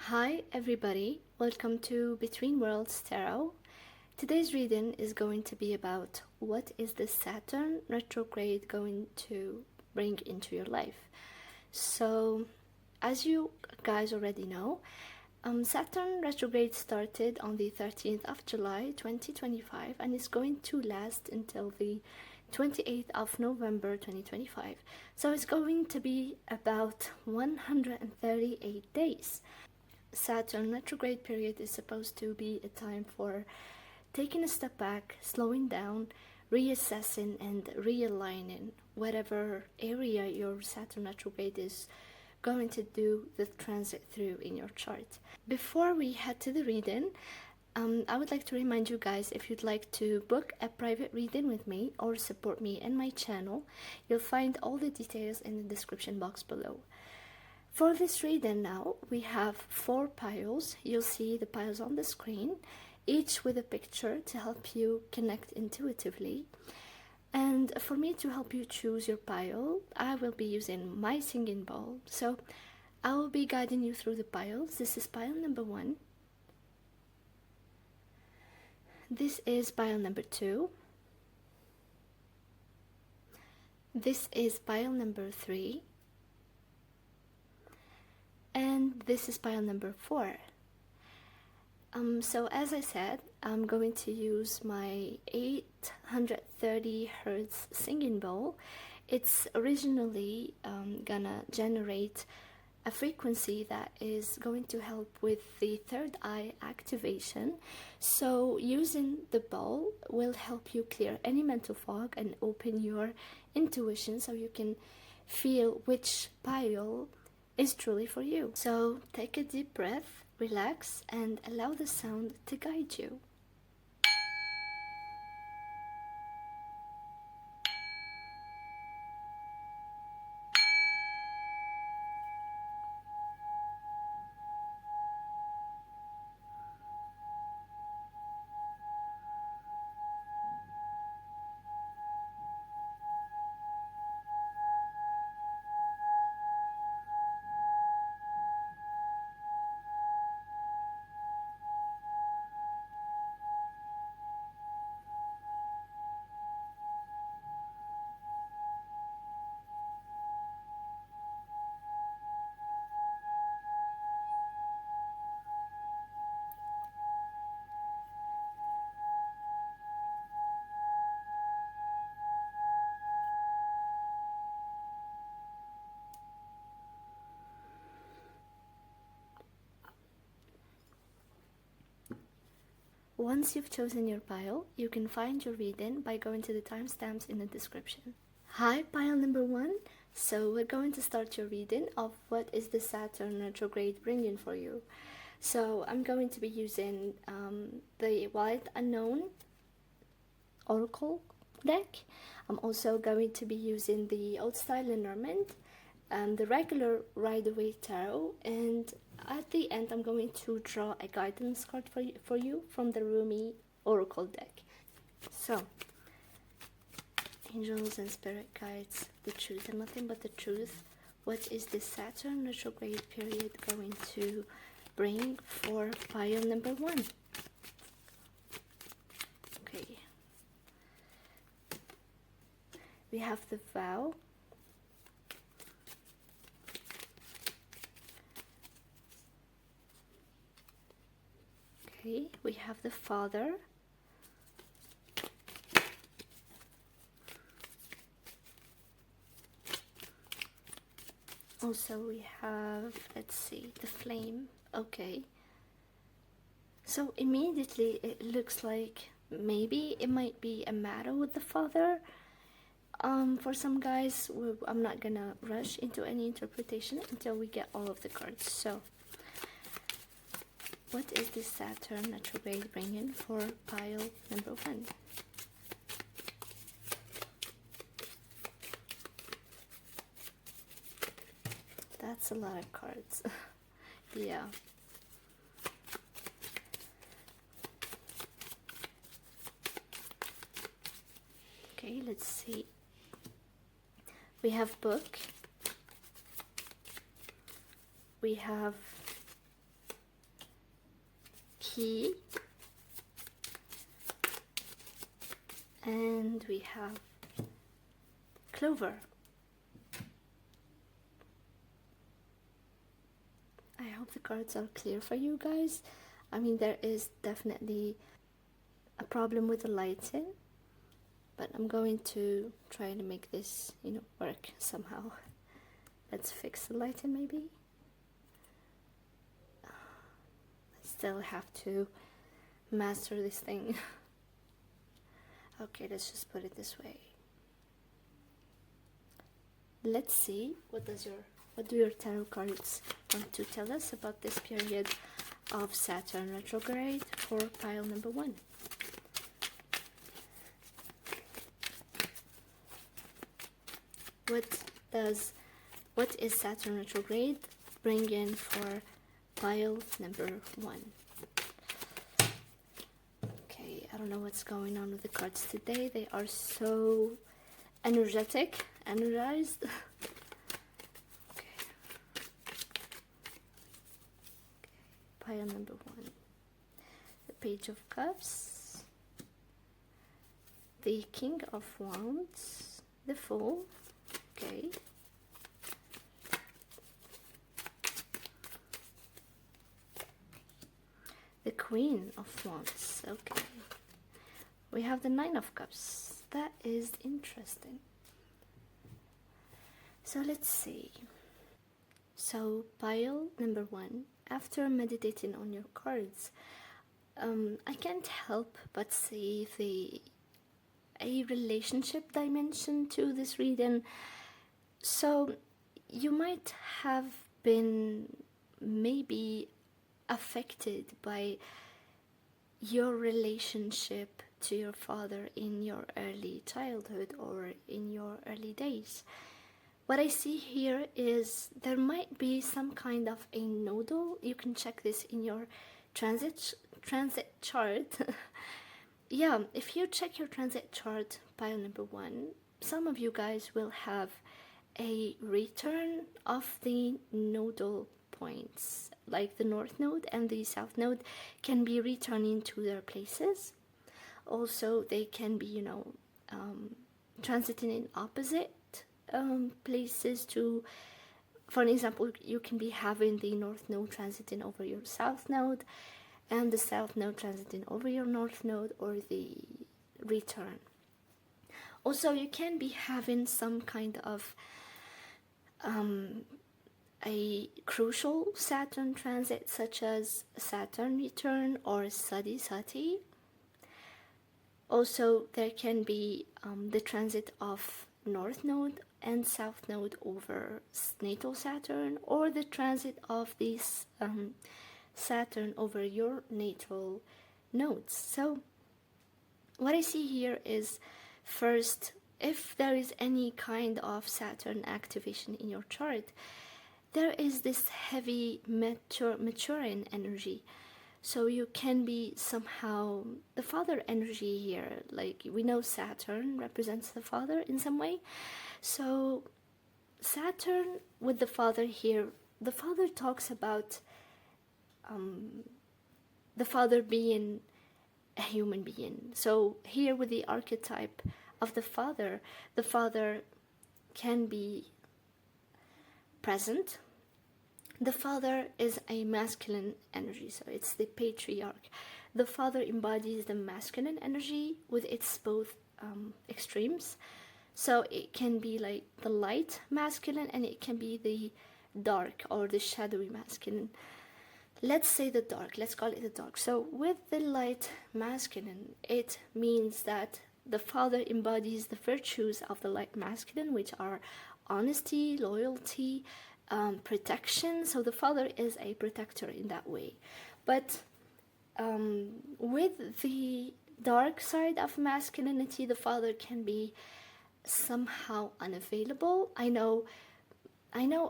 Hi everybody, welcome to Between Worlds Tarot. Today's reading is going to be about what is the Saturn retrograde going to bring into your life. So, as you guys already know, Saturn retrograde started on the 13th of July 2025 and is going to last until the 28th of November 2025. So it's going to be about 138 days. Saturn retrograde period is supposed to be a time for taking a step back, slowing down, reassessing and realigning whatever area your Saturn retrograde is going to do the transit through in your chart. Before we head to the reading, I would like to remind you guys, if you'd like to book a private reading with me or support me and my channel, you'll find all the details in the description box below. For this reading now, we have 4 piles. You'll see the piles on the screen, each with a picture to help you connect intuitively. And for me to help you choose your pile, I will be using my singing bowl. So I will be guiding you through the piles. This is pile number 1. This is pile number 2. This is pile number 3. And this is pile number 4. So as I said, I'm going to use my 830 Hertz singing bowl. It's originally gonna generate a frequency that is going to help with the third eye activation. So using the bowl will help you clear any mental fog and open your intuition so you can feel which pile is truly for you. So take a deep breath, relax, and allow the sound to guide you. Once you've chosen your pile, you can find your reading by going to the timestamps in the description. Hi, pile number 1. So we're going to start your reading of what is the Saturn retrograde bringing for you. So I'm going to be using the White Unknown Oracle deck. I'm also going to be using the Old Style Lenormand, the regular Rider-Waite Tarot, and at the end I'm going to draw a guidance card for you from the Rumi Oracle deck. So, angels and spirit guides, the truth and nothing but the truth. What is the Saturn retrograde period going to bring for pile number 1? Okay. We have the vow. Okay, we have the Father. Also we have, let's see, the Flame. Okay. So immediately it looks like maybe it might be a matter with the Father. For some guys, I'm not gonna rush into any interpretation until we get all of the cards. So what is this Saturn retrograde bringing for pile number 1? That's a lot of cards. Yeah. Okay, let's see. We have book. We have pea, and we have clover. I hope the cards are clear for you guys. I mean, there is definitely a problem with the lighting, but I'm going to try to make this, work somehow. Let's fix the lighting maybe. I still have to master this thing. Okay, let's just put it this way. Let's see, what do your tarot cards want to tell us about this period of Saturn retrograde for pile number 1? What is Saturn retrograde bring in for pile number 1? Okay, I don't know what's going on with the cards today. They are so energized. Okay, pile number 1. The Page of Cups, the King of Wands, the Fool. Okay. The Queen of Wands. Okay. We have the Nine of Cups. That is interesting. So let's see. So pile number 1. After meditating on your cards, I can't help but see a relationship dimension to this reading. So you might have been maybe affected by your relationship to your father in your early childhood or in your early days. What I see here is there might be some kind of a nodal. You can check this in your transit chart. Yeah, if you check your transit chart, pile number 1, some of you guys will have a return of the nodal points, like the north node and the south node can be returning to their places. Also, they can be, transiting in opposite places to, for an example, you can be having the north node transiting over your south node and the south node transiting over your north node, or the return. Also, you can be having some kind of a crucial Saturn transit, such as Saturn return or Sati. Also, there can be the transit of North Node and South Node over natal Saturn, or the transit of this Saturn over your natal nodes. So what I see here is, first, if there is any kind of Saturn activation in your chart, there is this heavy maturing energy. So you can be somehow the father energy here. Like, we know Saturn represents the father in some way. So Saturn with the father here, the father talks about the father being a human being. So here with the archetype of the father can be present. The father is a masculine energy, so it's the patriarch. The father embodies the masculine energy with its both extremes. So it can be like the light masculine, and it can be the dark or the shadowy masculine. Let's say the dark, let's call it the dark. So with the light masculine, it means that the father embodies the virtues of the light masculine, which are honesty, loyalty, protection. So the father is a protector in that way. But with the dark side of masculinity, the father can be somehow unavailable. I know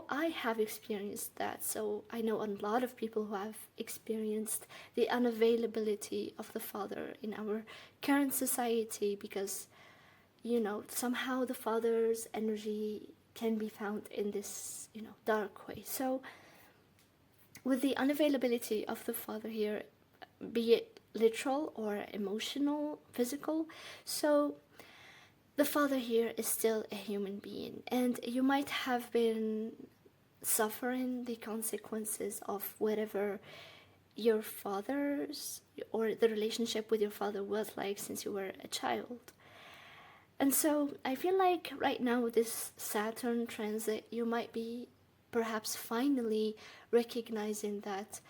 I have experienced that, so I know a lot of people who have experienced the unavailability of the father in our current society, because somehow the father's energy can be found in this dark way. So with the unavailability of the father here, be it literal or emotional, physical. So the father here is still a human being, and you might have been suffering the consequences of whatever your father's or the relationship with your father was like since you were a child. And so I feel like right now with this Saturn transit, you might be perhaps finally recognizing that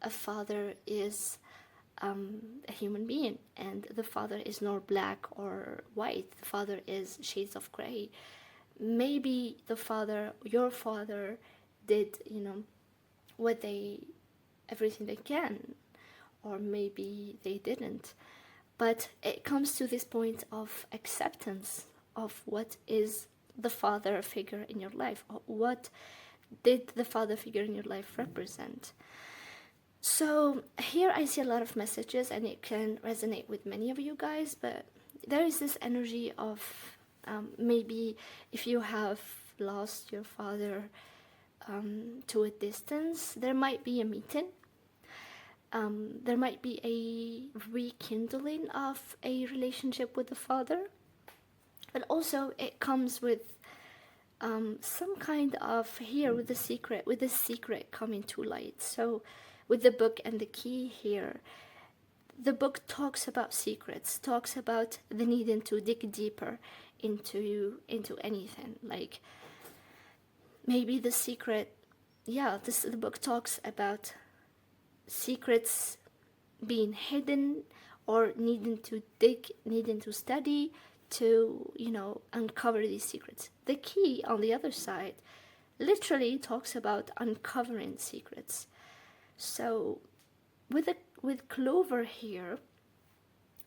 a father is a human being, and the father is nor black or white. The father is shades of gray. Maybe your father did, everything they can, or maybe they didn't. But it comes to this point of acceptance of what is the father figure in your life. What did the father figure in your life represent? So here I see a lot of messages, and it can resonate with many of you guys, but there is this energy of maybe if you have lost your father to a distance, there might be a meeting. There might be a rekindling of a relationship with the father, but also it comes with some kind of, here with the secret coming to light. So with the book and the key here, the book talks about secrets, talks about the needing to dig deeper into anything. Like maybe the secret, the book talks about secrets being hidden, or needing to dig, needing to study to, uncover these secrets. The key on the other side literally talks about uncovering secrets. So with Clover here,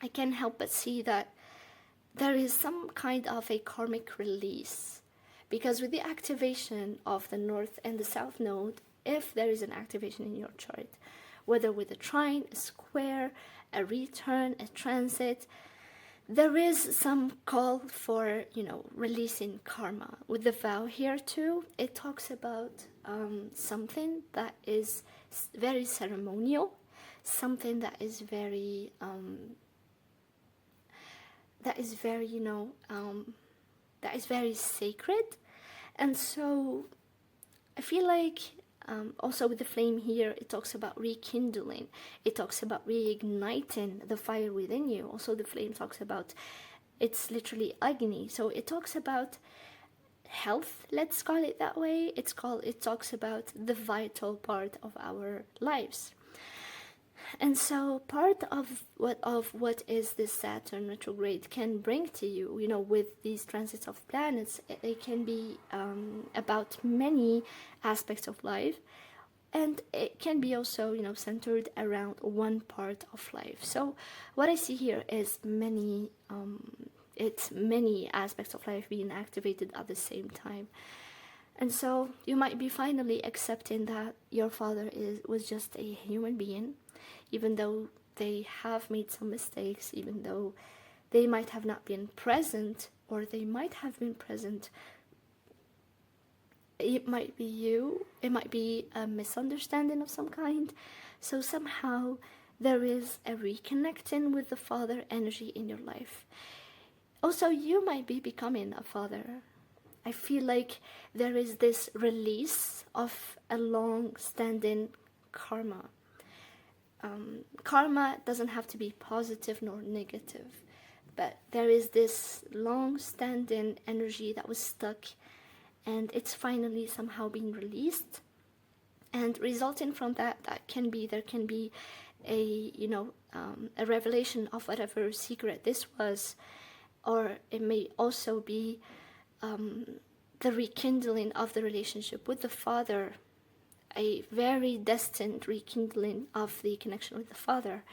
I can't help but see that there is some kind of a karmic release, because with the activation of the North and the South Node, if there is an activation in your chart, whether with a trine, a square, a return, a transit, there is some call for, releasing karma. With the vow here too, it talks about something that is very ceremonial, something that is very, that is very sacred. And so I feel like also with the flame here, it talks about rekindling. It talks about reigniting the fire within you. Also the flame talks about, it's literally Agni. So it talks about health, let's call it that way. It talks about the vital part of our lives. And so part of what is this Saturn retrograde can bring to you, with these transits of planets, it can be about many aspects of life, and it can be also, centered around one part of life. So what I see here is many aspects of life being activated at the same time. And so you might be finally accepting that your father was just a human being, even though they have made some mistakes, even though they might have not been present, or they might have been present. It might be a misunderstanding of some kind. So somehow there is a reconnecting with the father energy in your life. Also, you might be becoming a father. I feel like there is this release of a long-standing karma. Karma doesn't have to be positive nor negative, but there is this long-standing energy that was stuck, and it's finally somehow being released. And resulting from that, there can be a revelation of whatever secret this was, or it may also be the rekindling of the relationship with the father, a very destined rekindling of the connection with the father.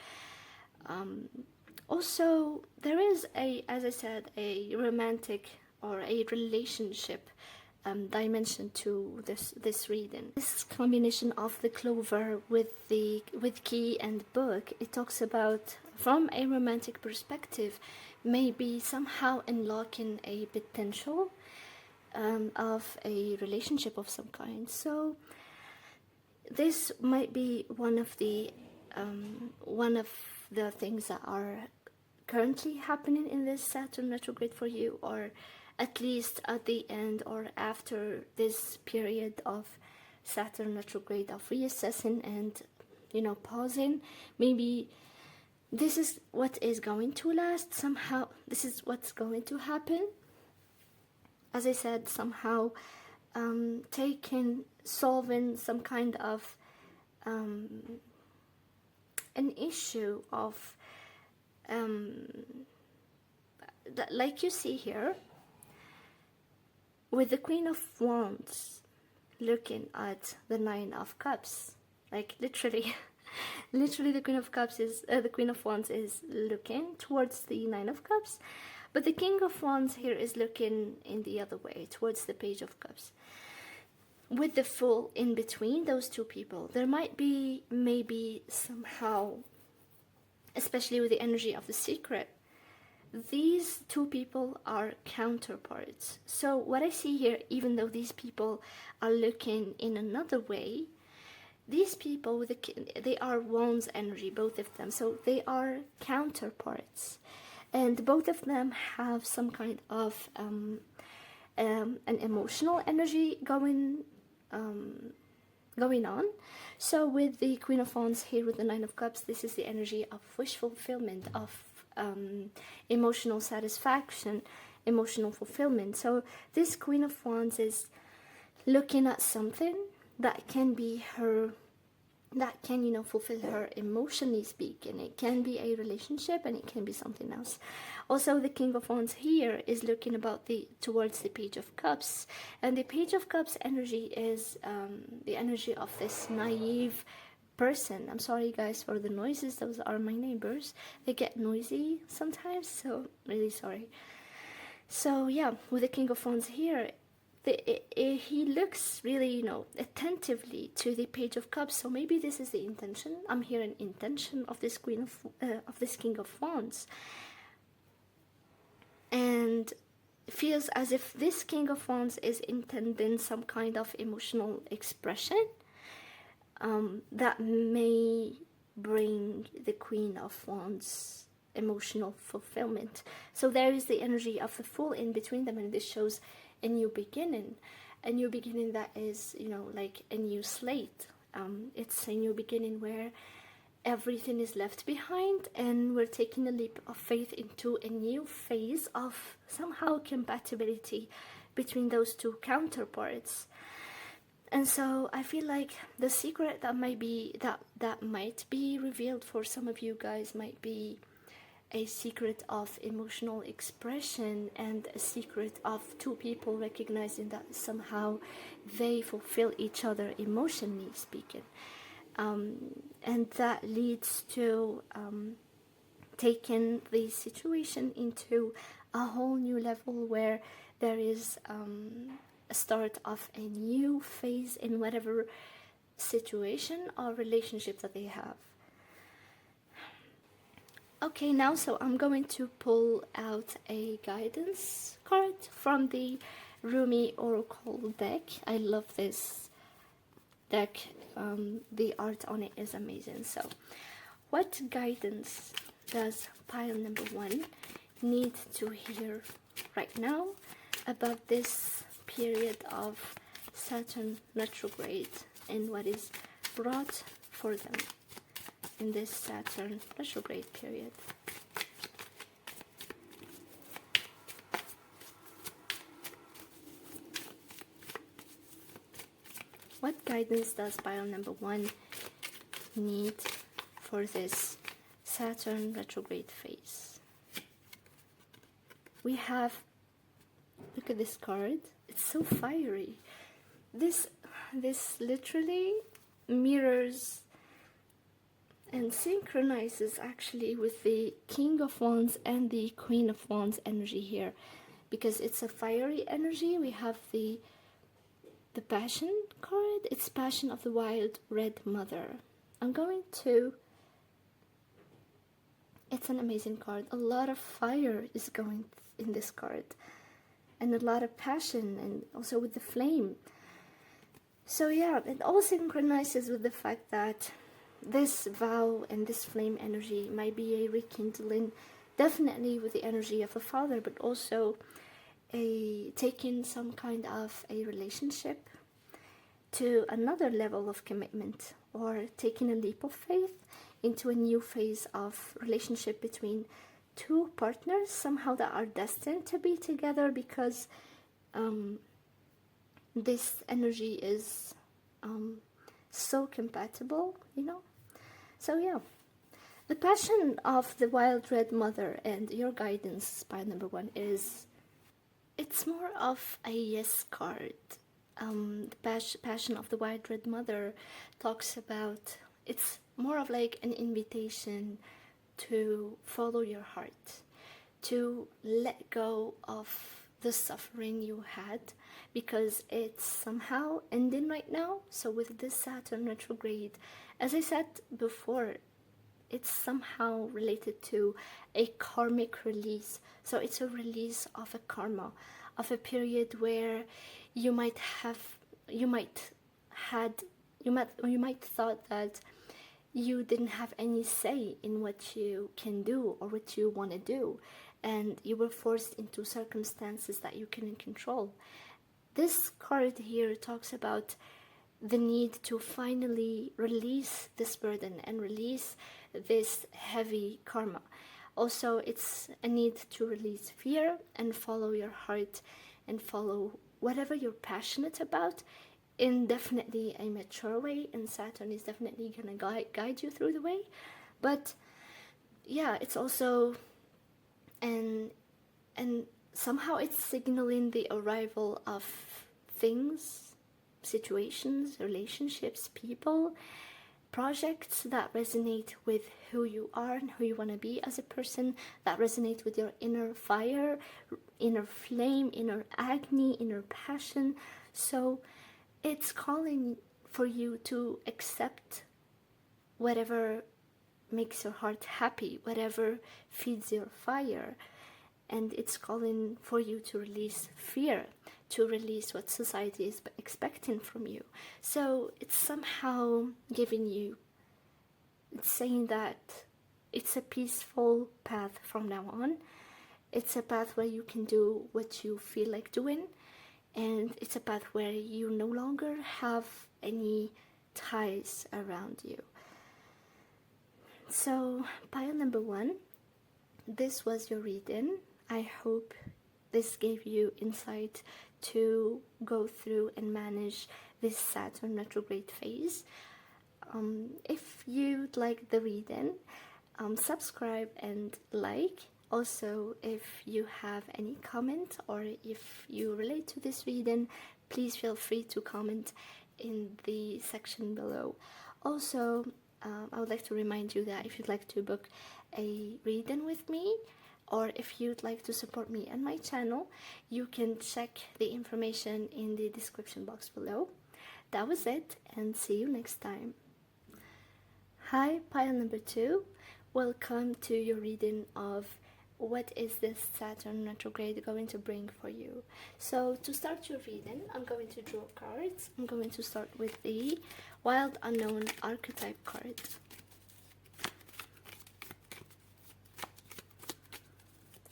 Also, there is as I said, a romantic or a relationship dimension to this reading. This combination of the clover with key and book, it talks about, from a romantic perspective, maybe somehow unlocking a potential of a relationship of some kind. So this might be one of the one of the things that are currently happening in this Saturn retrograde for you, or at least at the end or after this period of Saturn retrograde, of reassessing and, you know, pausing. Maybe this is what is going to last. Somehow this is what's going to happen. As I said, somehow solving some kind of an issue of that, like you see here with the Queen of Wands looking at the Nine of Cups, like literally literally the Queen of Cups is the Queen of Wands is looking towards the Nine of Cups, but the King of Wands here is looking in the other way towards the Page of Cups. With the Fool in between those two people, there might be maybe somehow, especially with the energy of the Secret, these two people are counterparts. So what I see here, even though these people are looking in another way, these people with they are Wands energy, both of them. So they are counterparts, and both of them have some kind of an emotional energy going on. So with the Queen of Wands here with the Nine of Cups, this is the energy of wish fulfillment, of emotional satisfaction, emotional fulfillment. So this Queen of Wands is looking at something that can be her, that can, you know, fulfill her emotionally speaking. It can be a relationship and it can be something else. Also, the King of Wands here is looking about towards the Page of Cups, and the Page of Cups energy is the energy of this naive person. I'm sorry guys for the noises, those are my neighbors. They get noisy sometimes, so really sorry. So yeah, with the King of Wands here, he looks really, you know, attentively to the Page of Cups. So maybe this is the intention. I'm hearing intention of this this King of Wands, and feels as if this King of Wands is intending some kind of emotional expression that may bring the Queen of Wands emotional fulfillment. So there is the energy of the Fool in between them, and this shows a new beginning that is, you know, like a new slate. It's a new beginning where everything is left behind and we're taking a leap of faith into a new phase of somehow compatibility between those two counterparts. And so I feel like the secret that might be revealed for some of you guys might be a secret of emotional expression, and a secret of two people recognizing that somehow they fulfill each other emotionally speaking. And that leads to taking the situation into a whole new level where there is a start of a new phase in whatever situation or relationship that they have. Okay, now so I'm going to pull out a guidance card from the Rumi Oracle deck. I love this deck. The art on it is amazing. So what guidance does pile number 1 need to hear right now about this period of Saturn retrograde and what is brought for them in this Saturn retrograde period? What guidance does pile number 1 need for this Saturn retrograde phase? We have, look at this card, it's so fiery. This literally mirrors and synchronizes actually with the King of Wands and the Queen of Wands energy here, because it's a fiery energy. We have the Passion card. It's Passion of the Wild Red Mother. It's an amazing card. A lot of fire is going in this card, and a lot of passion, and also with the flame. So yeah, it all synchronizes with the fact that this vow and this flame energy might be a rekindling, definitely with the energy of the father, but also a taking some kind of a relationship to another level of commitment, or taking a leap of faith into a new phase of relationship between two partners somehow that are destined to be together, because this energy is so compatible, you know. So yeah, the passion of the wild red mother and your guidance by number 1 is, it's more of a yes card. The passion of the wild red mother talks about, it's more of like an invitation to follow your heart, to let go of the suffering you had, because it's somehow ending right now. So with this Saturn retrograde, as I said before, it's somehow related to a karmic release. So it's a release of a karma, of a period where you might thought that you didn't have any say in what you can do or what you want to do, and you were forced into circumstances that you couldn't control. This card here talks about the need to finally release this burden and release this heavy karma. Also, it's a need to release fear and follow your heart and follow whatever you're passionate about in definitely a mature way, and Saturn is definitely going to guide you through the way. But yeah, it's also, and somehow it's signaling the arrival of things, situations, relationships, people, projects that resonate with who you are and who you want to be as a person, that resonate with your inner fire, inner flame, inner agony, inner passion. So it's calling for you to accept whatever makes your heart happy, whatever feeds your fire. And it's calling for you to release fear, to release what society is expecting from you. So it's somehow giving you, it's saying that it's a peaceful path from now on. It's a path where you can do what you feel like doing, and it's a path where you no longer have any ties around you. So pile number 1, this was your reading. I hope this gave you insight to go through and manage this Saturn retrograde phase. If you'd like the reading, subscribe and like. Also, if you have any comment or if you relate to this reading, please feel free to comment in the section below. Also, I would like to remind you that if you'd like to book a reading with me, or if you'd like to support me and my channel, you can check the information in the description box below. That was it, and see you next time. Hi, pile number 2. Welcome to your reading of what is this Saturn retrograde going to bring for you. So to start your reading, I'm going to draw cards. I'm going to start with the Wild Unknown Archetype card.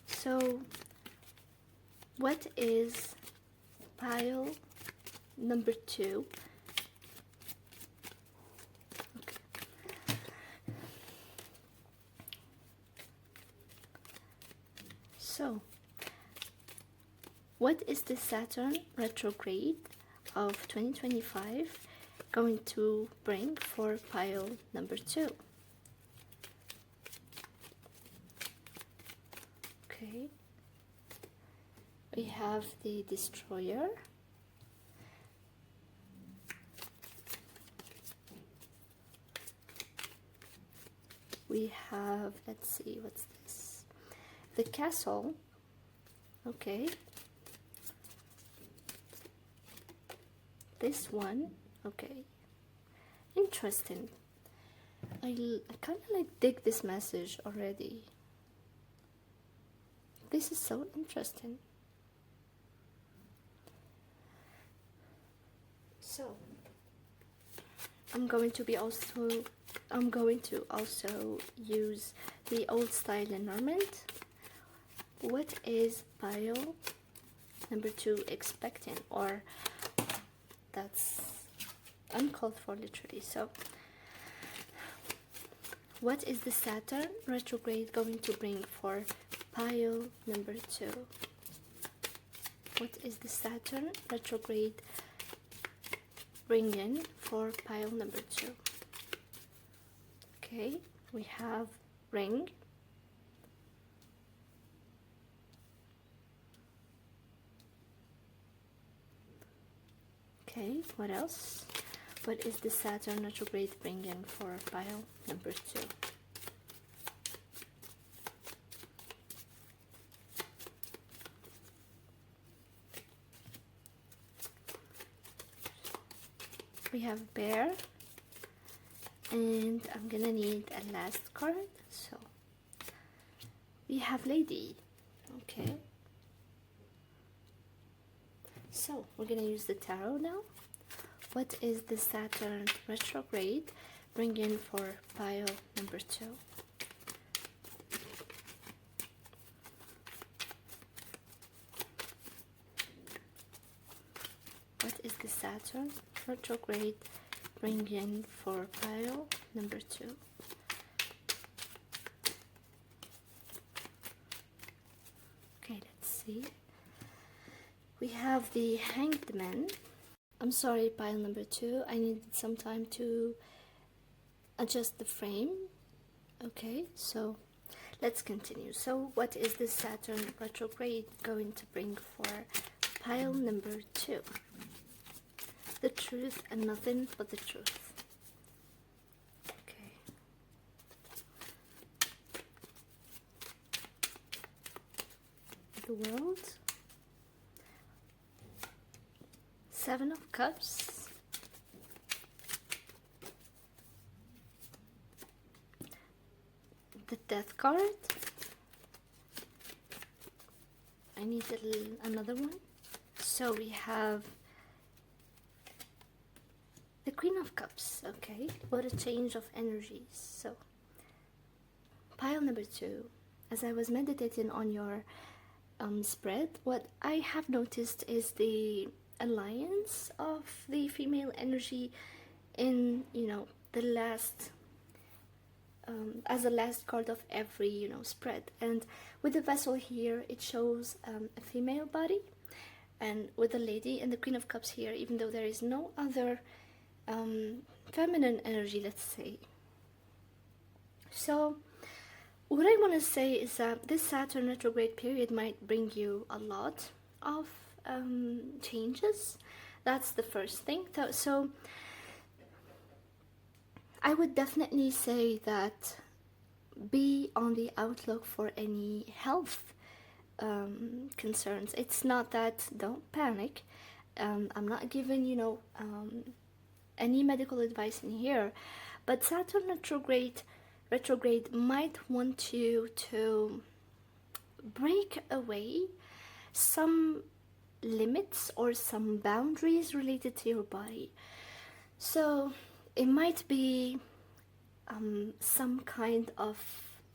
So, what is pile number 2? Okay. So, what is the Saturn retrograde of 2025 going to bring for pile number 2? Okay, we have the Destroyer, we have, let's see, what's this, the Castle. Okay, this one, okay, interesting. I kind of like dig this message already. This is so interesting. So, I'm going to be also I'm going to also use the old style Lenormand. What is pile number 2 expecting? Or that's uncalled for, literally. So what is the Saturn retrograde going to bring for pile number 2? What is the Saturn retrograde bringing for pile number 2? Okay, we have ring. Okay, what else? What is the Saturn retrograde bringing for pile number 2? We have bear, and I'm gonna need a last card. So we have lady. Okay, so we're gonna use the tarot now. What is the Saturn retrograde bringing for pile number 2? What is the Saturn retrograde bringing for pile number 2? Okay, let's see. We have the Hanged Man. I'm sorry, pile number 2. I needed some time to adjust the frame. Okay, so let's continue. So what is the Saturn retrograde going to bring for pile number 2? The truth and nothing but the truth. Okay. The World. 7 of Cups. The Death card. I need another one. So we have the Queen of Cups. Okay, what a change of energies. So pile number 2, as I was meditating on your spread, what I have noticed is the alliance of the female energy in, you know, the last as the last card of every, you know, spread. And with the vessel here, it shows a female body, and with the lady and the Queen of Cups here, even though there is no other feminine energy, let's say. So what I want to say is that this Saturn retrograde period might bring you a lot of changes. That's the first thing. So I would definitely say that be on the outlook for any health concerns. It's not that, don't panic. I'm not giving, you know, any medical advice in here, but Saturn retrograde might want you to break away some limits or some boundaries related to your body. So it might be some kind of,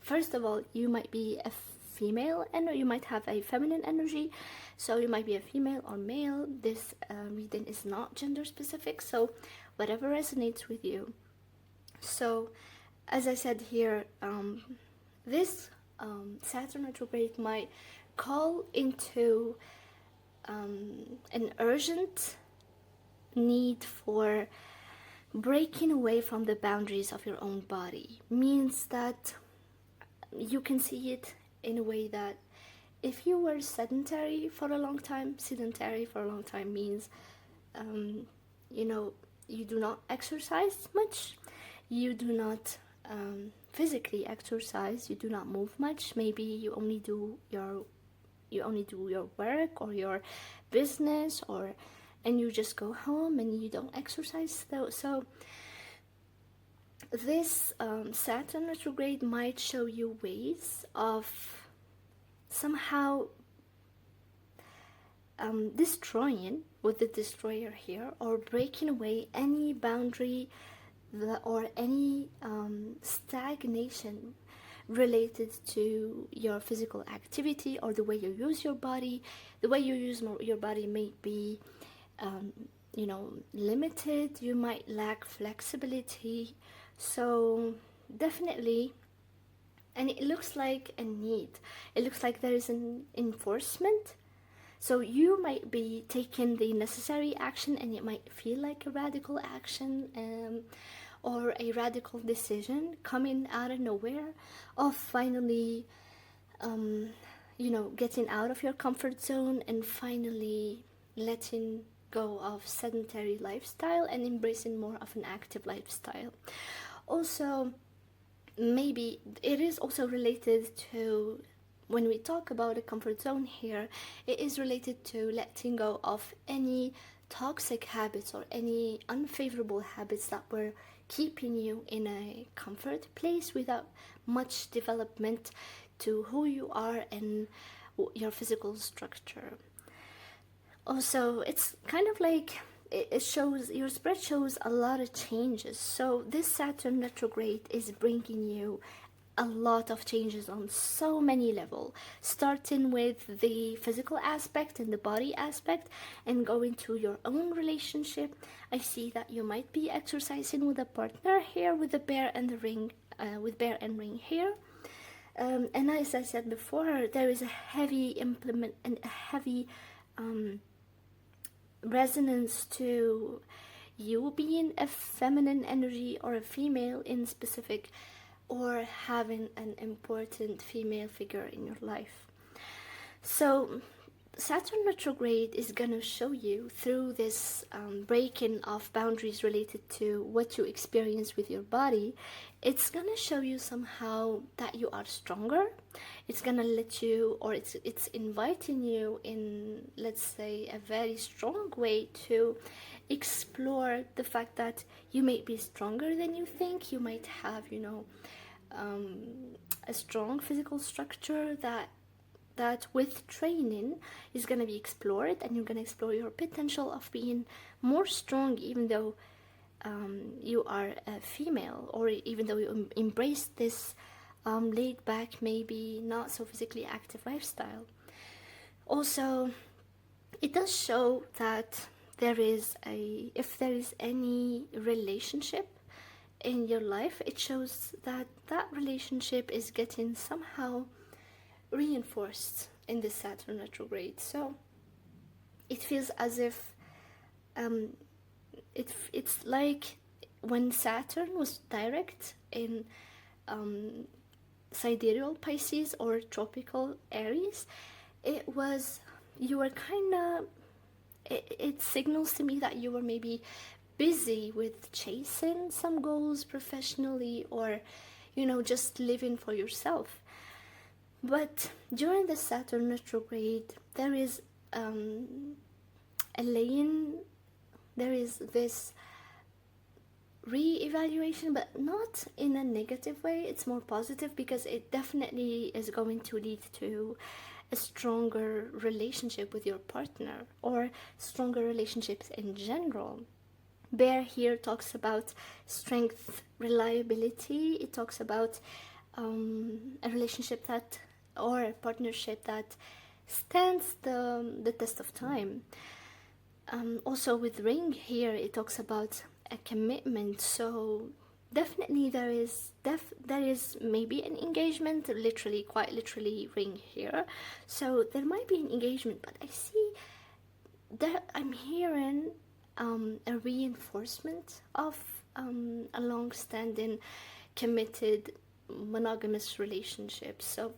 first of all, you might be a female and you might have a feminine energy, so you might be a female or male. This reading is not gender specific, so whatever resonates with you. So as I said here, this Saturn retrograde might call into an urgent need for breaking away from the boundaries of your own body. Means that you can see it in a way that if you were sedentary for a long time means you know, you do not exercise much, you do not physically exercise, you do not move much, maybe you only do your work or your business, and you just go home and you don't exercise. So this Saturn retrograde might show you ways of somehow destroying, with the destroyer here, or breaking away any boundary or any stagnation related to your physical activity or the way you use your body. The way you use your body may be limited. You might lack flexibility. So definitely, and it looks like a need. It looks like there is an enforcement. So you might be taking the necessary action, and it might feel like a radical action, or a radical decision coming out of nowhere, of finally getting out of your comfort zone and finally letting go of sedentary lifestyle and embracing more of an active lifestyle. Also, maybe it is also related to, when we talk about a comfort zone here, it is related to letting go of any toxic habits or any unfavorable habits that were keeping you in a comfort place without much development to who you are and your physical structure. Also, it's kind of like it shows, your spread shows a lot of changes. So this Saturn retrograde is bringing you a lot of changes on so many levels, starting with the physical aspect and the body aspect, and going to your own relationship. I see that you might be exercising with a partner here with the bear and the ring, with bear and ring here. And as I said before, there is a heavy implement and a heavy resonance to you being a feminine energy or a female in specific, or having an important female figure in your life. So Saturn retrograde is going to show you through this breaking of boundaries related to what you experience with your body. It's going to show you somehow that you are stronger. It's going to let you, or it's inviting you in, let's say, a very strong way to explore the fact that you may be stronger than you think. You might have, a strong physical structure that with training is going to be explored, and you're going to explore your potential of being more strong, even though you are a female, or even though you embrace this laid back, maybe not so physically active lifestyle. Also, it does show that if there is any relationship in your life, it shows that that relationship is getting somehow reinforced in the Saturn retrograde. So it feels as if it's like when Saturn was direct in sidereal Pisces or tropical Aries, it signals to me that you were maybe busy with chasing some goals professionally, or just living for yourself. But during the Saturn retrograde, there is there is this re-evaluation, but not in a negative way. It's more positive, because it definitely is going to lead to a stronger relationship with your partner, or stronger relationships in general. Bear here talks about strength, reliability. It talks about a relationship or a partnership that stands the test of time. Also with ring here, it talks about a commitment. So definitely there is maybe an engagement, quite literally ring here. So there might be an engagement, but I see that I'm hearing a reinforcement of a long-standing, committed, monogamous relationship. So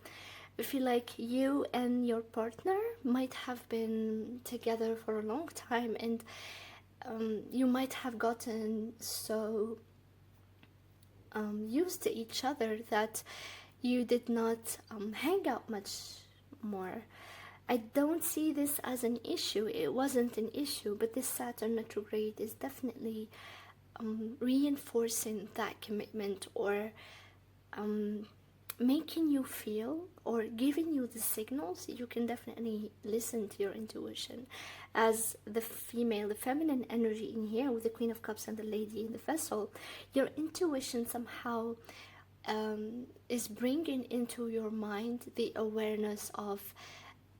I feel like you and your partner might have been together for a long time, and you might have gotten so used to each other that you did not hang out much more. I don't see this as an issue. It wasn't an issue, but this Saturn retrograde is definitely reinforcing that commitment, or making you feel or giving you the signals, you can definitely listen to your intuition. As the female, the feminine energy in here with the Queen of Cups and the Lady in the Vessel, your intuition somehow is bringing into your mind the awareness of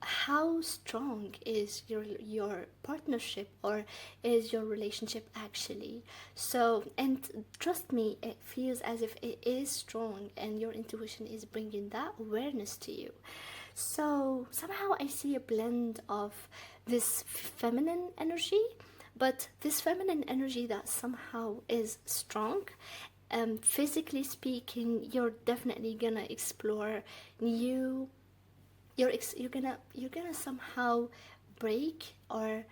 how strong is your partnership, or is your relationship actually. So, and trust me, it feels as if it is strong, and your intuition is bringing that awareness to you. So somehow I see a blend of this feminine energy, but this feminine energy that somehow is strong. Physically speaking, you're definitely gonna explore new. You're gonna somehow break or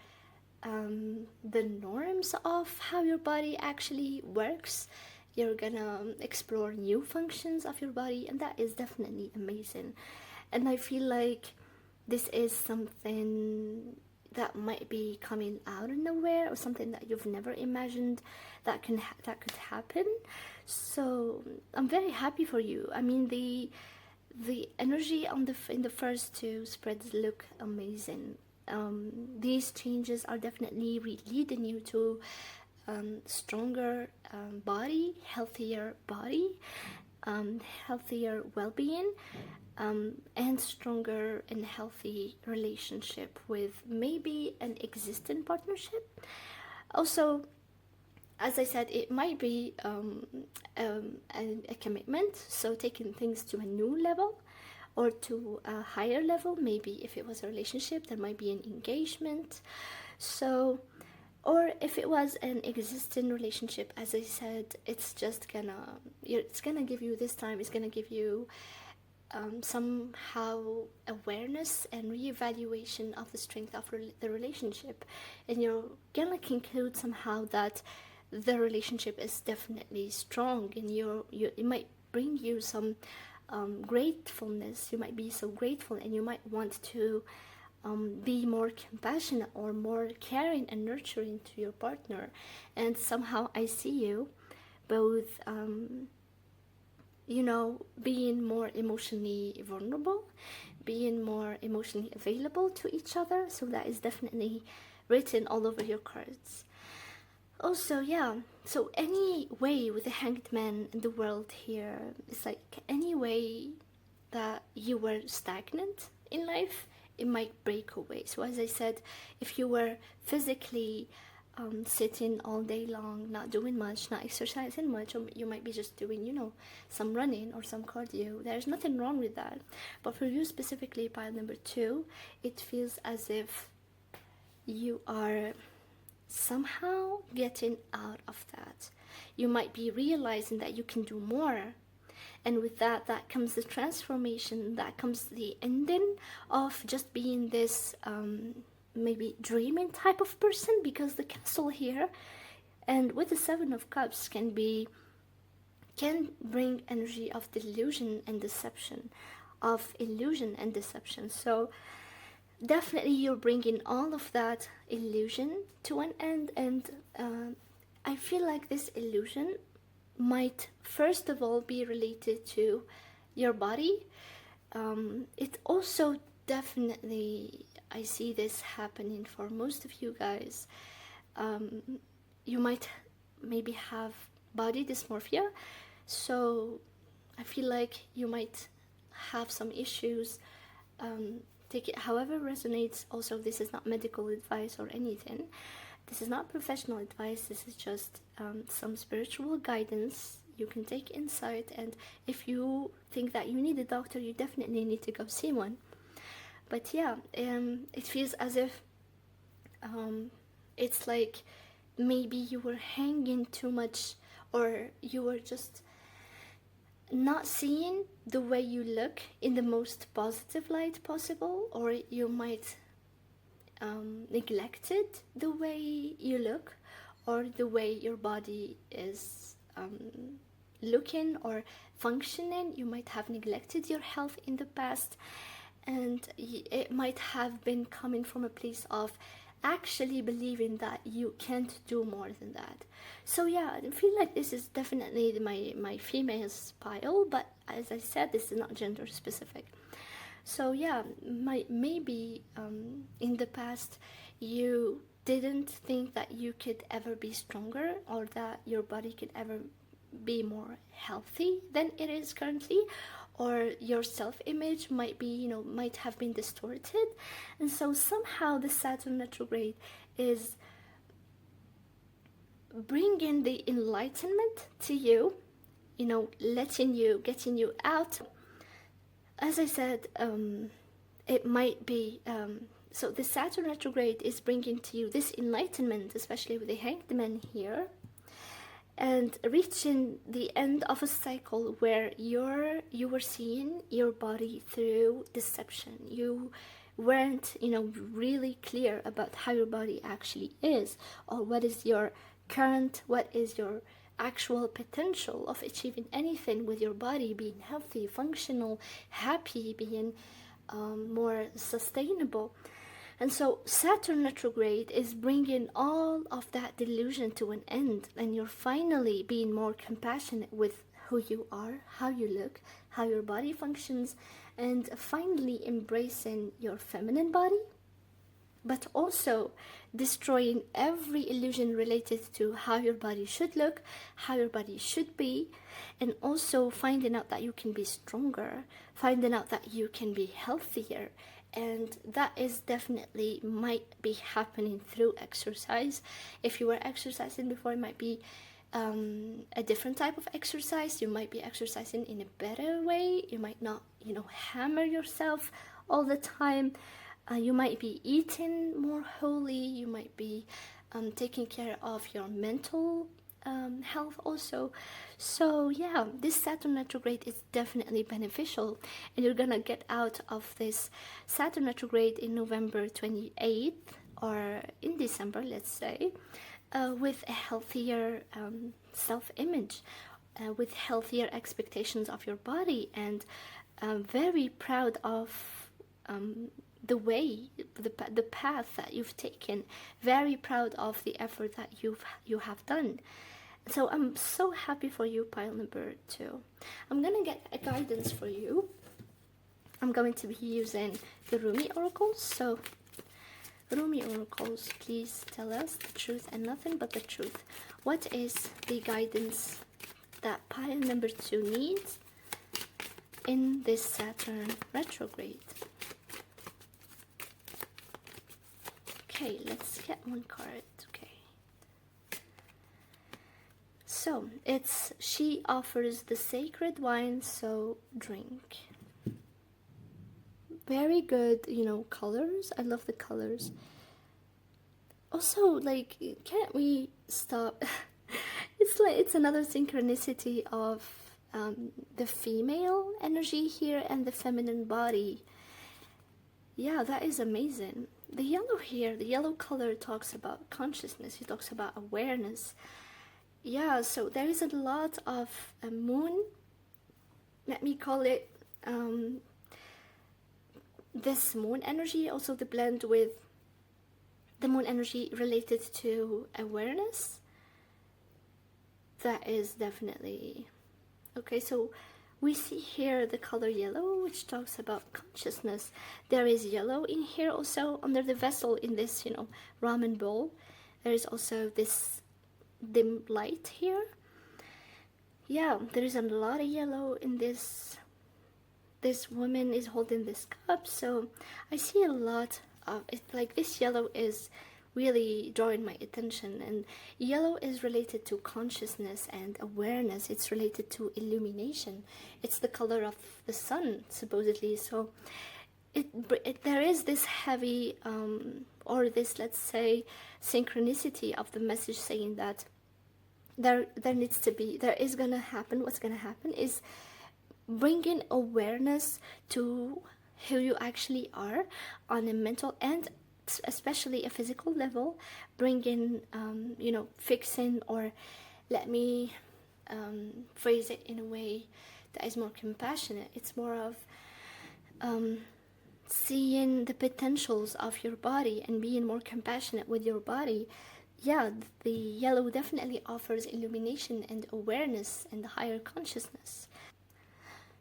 the norms of how your body actually works. You're gonna explore new functions of your body, and that is definitely amazing. And I feel like this is something that might be coming out of nowhere, or something that you've never imagined that could happen. So I'm very happy for you. I mean, the energy on in the first two spreads look amazing. These changes are definitely leading you to stronger body, healthier body, healthier well-being, and stronger and healthy relationship with maybe an existing partnership. Also, as I said, it might be a commitment, so taking things to a new level or to a higher level. Maybe if it was a relationship, there might be an engagement. So, or if it was an existing relationship, as I said, it's gonna give you this time. It's gonna give you somehow awareness and reevaluation of the strength of the relationship, and you're gonna conclude somehow that the relationship is definitely strong, and it might bring you some gratefulness. You might be so grateful, and you might want to be more compassionate or more caring and nurturing to your partner. And somehow I see you both being more emotionally vulnerable, being more emotionally available to each other. So that is definitely written all over your cards. Also, yeah, so any way with the Hanged Man in the world here, it's like any way that you were stagnant in life, it might break away. So as I said, if you were physically sitting all day long, not doing much, not exercising much, or you might be just doing, some running or some cardio, there's nothing wrong with that. But for you specifically, pile number 2, it feels as if you are somehow getting out of that. You might be realizing that you can do more, and with that comes the transformation, that comes the ending of just being this maybe dreaming type of person, because the Castle here and with the 7 of Cups can bring energy of delusion and deception, of illusion and deception. So definitely you're bringing all of that illusion to an end, and I feel like this illusion might first of all be related to your body. It also definitely, I see this happening for most of you guys. You might maybe have body dysmorphia, so I feel like you might have some issues. Take it however resonates. Also, this is not medical advice or anything. This is not professional advice. This is just some spiritual guidance. You can take insight, and if you think that you need a doctor, you definitely need to go see one. But yeah, it feels as if it's like maybe you were hanging too much, or you were just not seeing the way you look in the most positive light possible, or you might neglected the way you look, or the way your body is looking or functioning. You might have neglected your health in the past, and it might have been coming from a place of actually believing that you can't do more than that. So yeah, I feel like this is definitely my female's pile, but as I said, this is not gender specific. So yeah, maybe in the past you didn't think that you could ever be stronger, or that your body could ever be more healthy than it is currently, or your self-image might have been distorted. And so somehow the Saturn retrograde is bringing the enlightenment to you, getting you out. As I said, it might be so the Saturn retrograde is bringing to you this enlightenment, especially with the Hanged Man here, and reaching the end of a cycle where you were seeing your body through deception. You weren't really clear about how your body actually is, or what is your actual potential of achieving anything with your body, being healthy, functional, happy, being more sustainable. And so Saturn retrograde is bringing all of that delusion to an end, and you're finally being more compassionate with who you are, how you look, how your body functions, and finally embracing your feminine body, but also destroying every illusion related to how your body should look, how your body should be, and also finding out that you can be stronger, finding out that you can be healthier. And that is definitely might be happening through exercise. If you were exercising before, it might be a different type of exercise. You might be exercising in a better way. You might not, hammer yourself all the time. You might be eating more wholly. You might be taking care of your mental health also. So yeah, this Saturn retrograde is definitely beneficial, and you're gonna get out of this Saturn retrograde in November 28th, or in December, let's say, with a healthier self-image, with healthier expectations of your body, and very proud of the way, the path that you've taken, very proud of the effort that you have done. So I'm so happy for you, pile number 2. I'm gonna get a guidance for you. I'm going to be using the Rumi oracles. So Rumi oracles, please tell us the truth and nothing but the truth. What is the guidance that pile number 2 needs in this Saturn retrograde? Okay, let's get one card. Okay. So, she offers the sacred wine, so drink. Very good, colors. I love the colors. Also, can't we stop? It's another synchronicity of the female energy here and the feminine body. Yeah, that is amazing. The yellow here, the yellow color talks about consciousness. It talks about awareness. Yeah, so there is a lot of moon, let me call it, this moon energy, also the blend with the moon energy related to awareness. That is definitely, okay, so we see here the color yellow, which talks about consciousness. There is yellow in here also under the vessel in this, ramen bowl. There is also this dim light here. Yeah, there is a lot of yellow in this. This woman is holding this cup, so I see a lot of it. Like, this yellow is really drawing my attention, and yellow is related to consciousness and awareness. It's related to illumination. It's the color of the sun, supposedly. So there is this heavy or this, let's say, synchronicity of the message saying that there is gonna happen. What's gonna happen is bringing awareness to who you actually are on a mental and especially a physical level, bringing fixing, or let me phrase it in a way that is more compassionate. It's more of seeing the potentials of your body and being more compassionate with your body, yeah, the yellow definitely offers illumination and awareness and higher consciousness.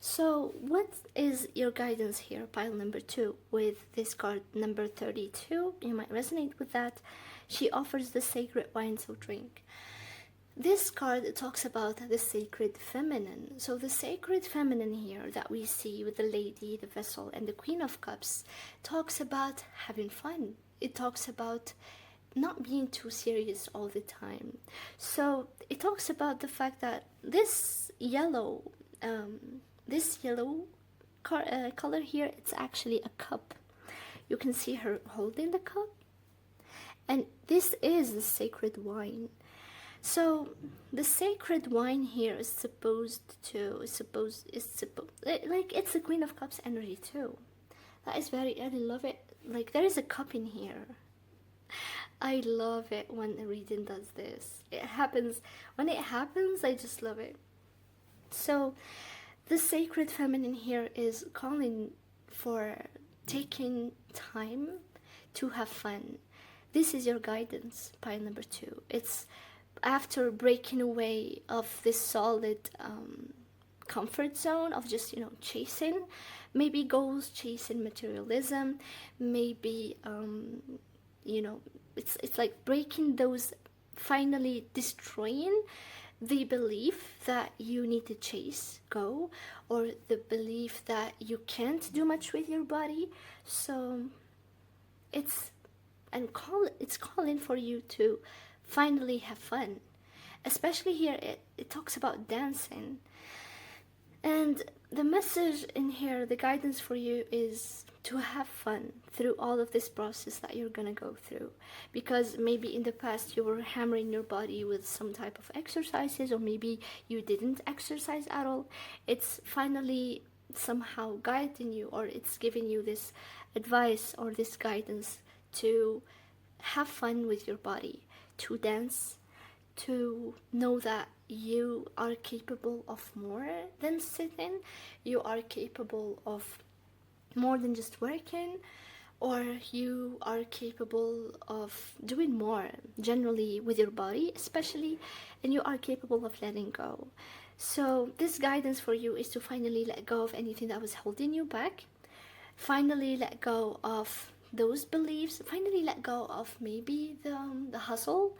So, what is your guidance here, pile number 2, with this card number 32? You might resonate with that. She offers the sacred wine, so drink. This card talks about the sacred feminine. So, the sacred feminine here that we see with the lady, the vessel, and the Queen of Cups talks about having fun. It talks about not being too serious all the time. So, it talks about the fact that this yellow. This yellow color here, it's actually a cup. You can see her holding the cup, and this is the sacred wine. So the sacred wine here is like it's the Queen of Cups energy too. That is I love it. Like there is a cup in here. I love it when a reading does this. When it happens, I just love it. So the sacred feminine here is calling for taking time to have fun. This is your guidance, pile number 2. It's after breaking away of this solid comfort zone of just, chasing maybe goals, chasing materialism, maybe, it's like breaking those, finally destroying the belief that you need to go, or the belief that you can't do much with your body. So it's calling for you to finally have fun. Especially here, it talks about dancing. And the message in here, the guidance for you is to have fun through all of this process that you're gonna go through. Because maybe in the past you were hammering your body with some type of exercises, or maybe you didn't exercise at all. It's finally somehow guiding you, or it's giving you this advice or this guidance to have fun with your body, to dance, to know that you are capable of more than sitting. You are capable of more than just working, or you are capable of doing more generally with your body especially, and you are capable of letting go. So this guidance for you is to finally let go of anything that was holding you back, finally let go of those beliefs, finally let go of maybe the hustle.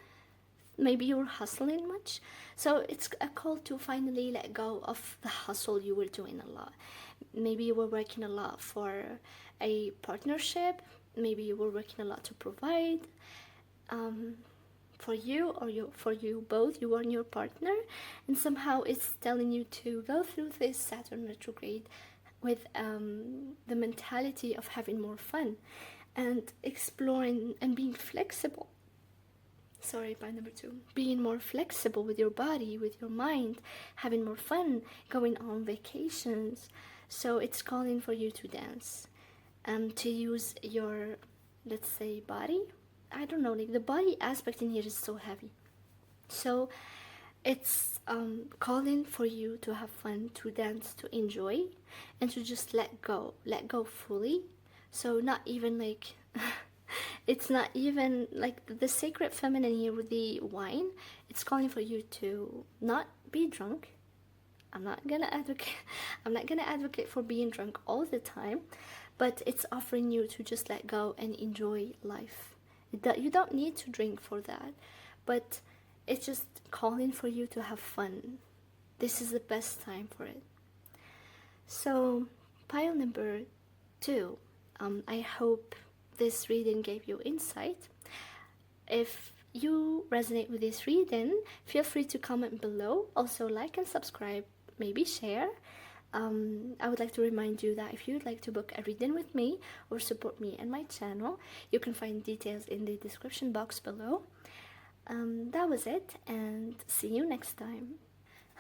Maybe you're hustling much, so it's a call to finally let go of the hustle you were doing a lot. Maybe you were working a lot for a partnership, maybe you were working a lot to provide for you, or for you both, you and your partner, and somehow it's telling you to go through this Saturn retrograde with the mentality of having more fun and exploring and being flexible. Sorry, point number 2. Being more flexible with your body, with your mind, having more fun, going on vacations. So it's calling for you to dance, to use your, let's say, body. I don't know, like the body aspect in here is so heavy. So it's calling for you to have fun, to dance, to enjoy, and to just let go fully. So not even like... It's not even like the sacred feminine here with the wine. It's calling for you to not be drunk. I'm not gonna advocate for being drunk all the time, but it's offering you to just let go and enjoy life. You don't need to drink for that, but it's just calling for you to have fun. This is the best time for it. So pile number 2, I hope this reading gave you insight. If you resonate with this reading, feel free to comment below. Also like and subscribe, maybe share. I would like to remind you that if you'd like to book a reading with me or support me and my channel, you can find details in the description box below. That was it, and see you next time.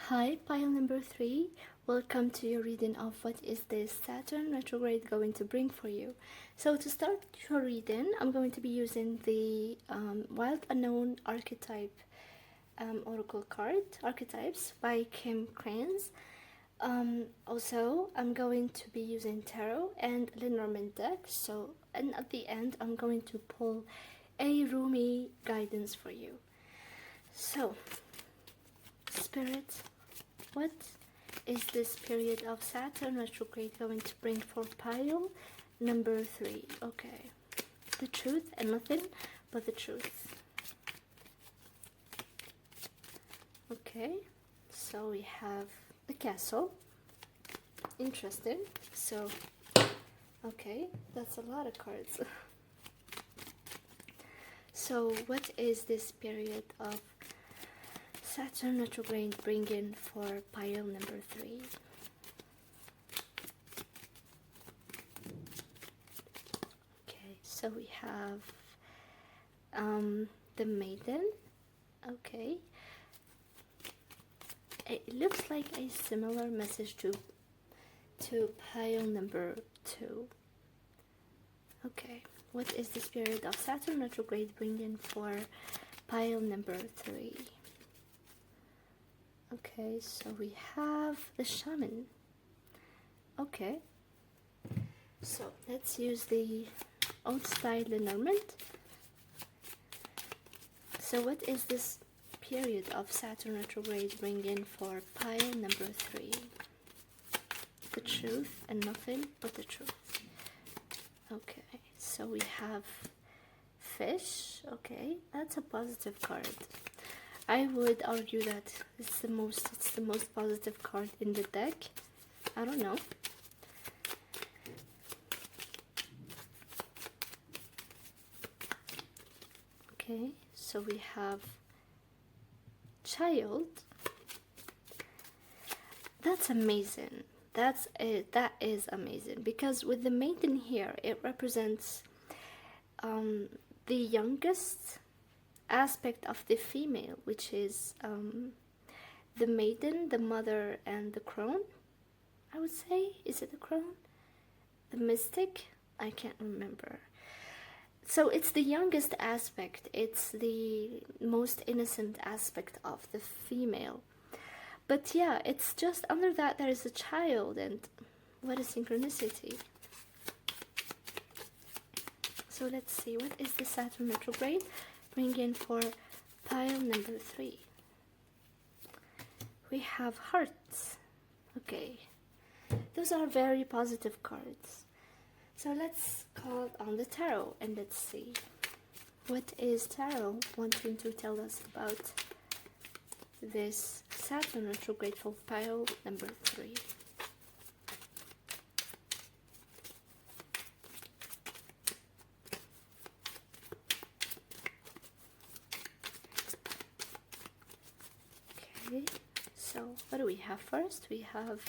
Hi, pile number 3. Welcome to your reading of what is this Saturn retrograde going to bring for you. So to start your reading, I'm going to be using the Wild Unknown Archetype Oracle card, Archetypes by Kim Cranes. Also, I'm going to be using tarot and Lenormand deck. So, and at the end, I'm going to pull a Rumi guidance for you. So, Spirit, what is this period of Saturn retrograde going to bring for pile number 3? Okay, the truth and nothing but the truth. Okay, so we have the castle. Interesting. So, okay, that's a lot of cards. So, what is this period of Saturn retrograde bringing for pile number 3? Okay, so we have the Maiden. Okay, it looks like a similar message to pile number 2. Okay, what is the spirit of Saturn retrograde bringing for pile number 3? Okay, so we have the Shaman. Okay, so let's use the old style Lenormand. So what is this period of Saturn retrograde bringing for pile number 3? The truth and nothing but the truth. Okay, so we have fish. Okay, that's a positive card. I would argue that it's the most positive card in the deck. I don't know. Okay, so we have child. That's amazing. That is amazing, because with the maiden here, it represents the youngest aspect of the female, which is the maiden, the mother, and the crone. I would say, is it the crone? The mystic? I can't remember. So it's the youngest aspect. It's the most innocent aspect of the female. But yeah, it's just under that there is a child, and what a synchronicity. So let's see, what is the Saturn retrograde bringing for pile number 3? We have hearts. Okay, those are very positive cards. So let's call on the tarot and let's see, what is tarot wanting to tell us about this Saturn retrograde for pile number 3? Okay, so what do we have first? We have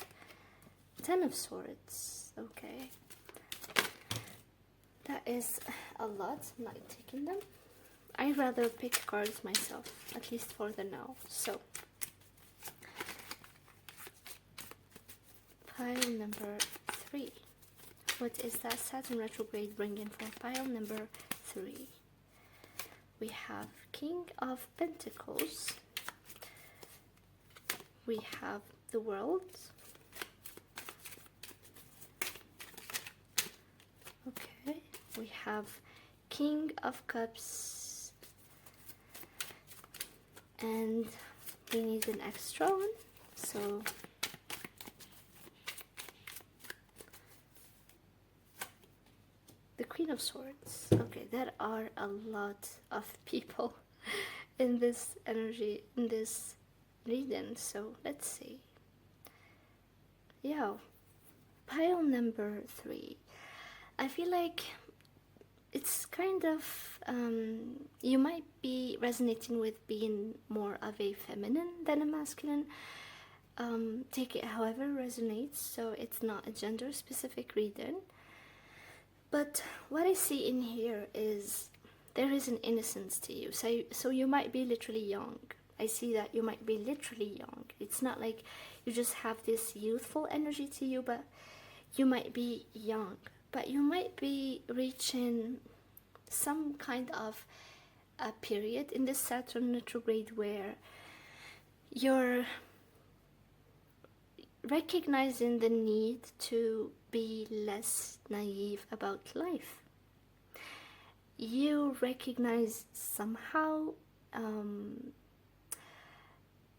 10 of Swords. Okay, that is a lot. I'm not taking them. I'd rather pick cards myself, at least for the now. So, pile number 3. What is that Saturn retrograde bringing for pile number 3? We have King of Pentacles. We have the World. Okay, we have King of Cups. And we need an extra one, so the Queen of Swords. Okay, there are a lot of people in this energy, in this reading, so let's see. Yeah, pile number 3. I feel like it's kind of, you might be resonating with being more of a feminine than a masculine. Take it however resonates, so it's not a gender specific reading. But what I see in here is there is an innocence to you. So you might be literally young. I see that you might be literally young. It's not like you just have this youthful energy to you, but you might be young. But you might be reaching some kind of a period in this Saturn retrograde where recognizing the need to be less naive about life. You recognize somehow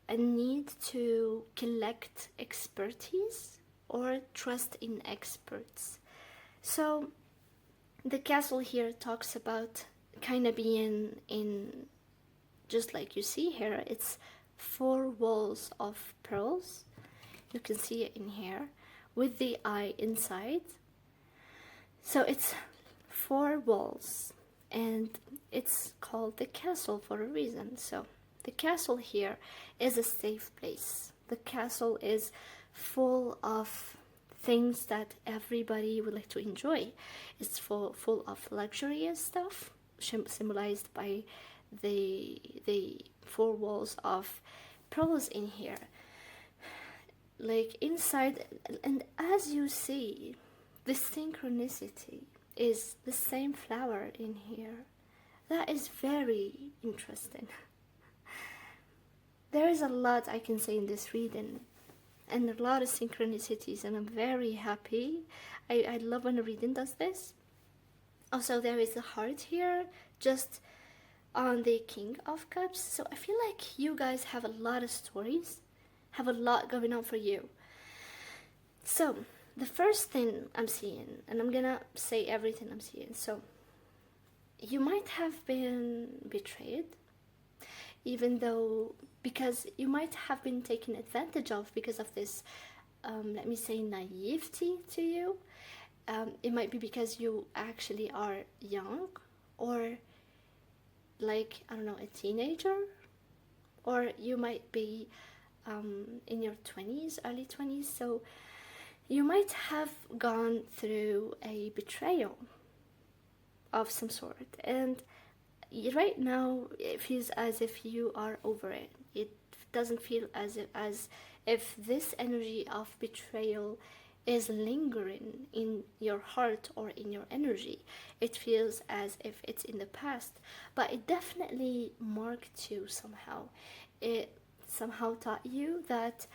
a need to collect expertise or trust in experts. So the castle here talks about kind of being in, just like you see here, it's 4 walls of pearls. You can see it in here with the eye inside. So it's 4 walls, and it's called the castle for a reason. So the castle here is a safe place. The castle is full of things that everybody would like to enjoy. It's full of luxurious stuff, symbolized by the 4 walls of pearls in here. Like inside, and as you see, the synchronicity is the same flower in here. That is very interesting. There is a lot I can say in this reading, and a lot of synchronicities, and I'm very happy. I love when a reading does this. Also, there is a heart here, just on the King of Cups. So I feel like you guys have a lot of stories, have a lot going on for you. So the first thing I'm seeing, and I'm gonna say everything I'm seeing. So you might have been betrayed, even though, because you might have been taken advantage of because of this, let me say, naivety to you. It might be because you actually are young, or like, I don't know, a teenager, or you might be in your 20s, early 20s. So you might have gone through a betrayal of some sort, and right now it feels as if you are over it. It doesn't feel as if this energy of betrayal is lingering in your heart or in your energy. It feels as if it's in the past, but it definitely marked you somehow. It somehow taught you that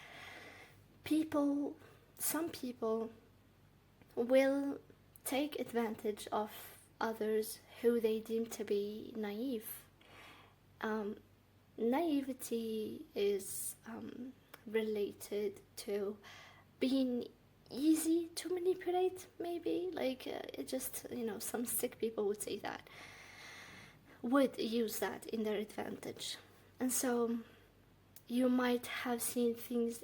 some people will take advantage of others who they deem to be naive. Naivety is related to being easy to manipulate, maybe. Like, it just, some sick people would say that, would use that in their advantage. And so you might have seen things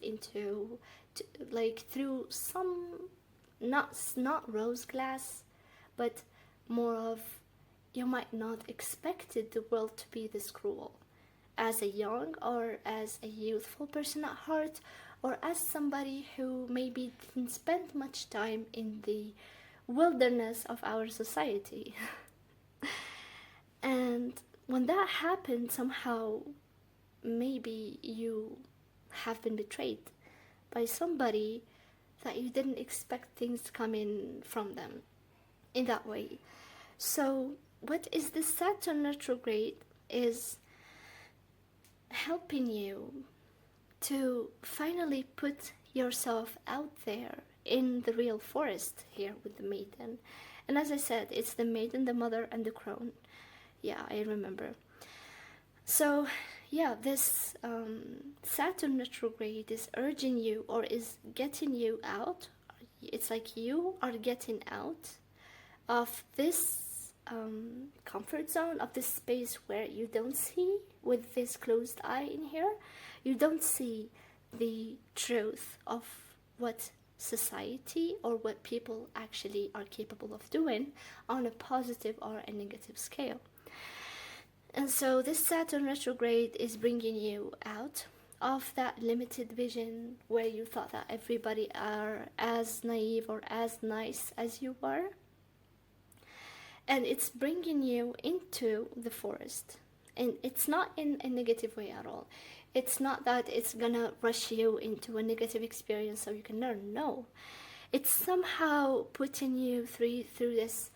like through some, not rose glass, but more of, you might not expected the world to be this cruel as a young or as a youthful person at heart, or as somebody who maybe didn't spend much time in the wilderness of our society. And when that happened, somehow maybe you have been betrayed by somebody that you didn't expect things to come in from them in that way. So what is the Saturn retrograde is helping you to finally put yourself out there in the real forest here with the maiden. And as I said, it's the maiden, the mother, and the crone. Yeah, I remember. So yeah, this Saturn retrograde is urging you, or is getting you out. It's like you are getting out of this comfort zone, of this space where you don't see, with this closed eye in here, you don't see the truth of what society or what people actually are capable of doing on a positive or a negative scale. And so this Saturn retrograde is bringing you out of that limited vision where you thought that everybody are as naive or as nice as you were. And it's bringing you into the forest. And it's not in a negative way at all. It's not that it's gonna rush you into a negative experience so you can learn. No. It's somehow putting you through this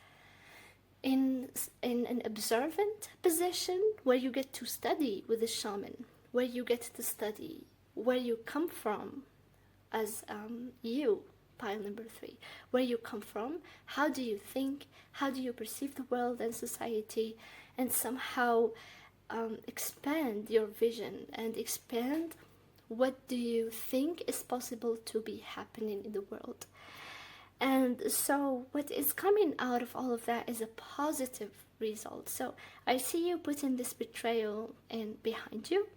in an observant position where you get to study with the shaman, where you get to study where you come from, as you, pile number 3, where you come from, how do you think, how do you perceive the world and society, and somehow expand your vision and expand what do you think is possible to be happening in the world. And so what is coming out of all of that is a positive result. So I see you putting this betrayal in behind you,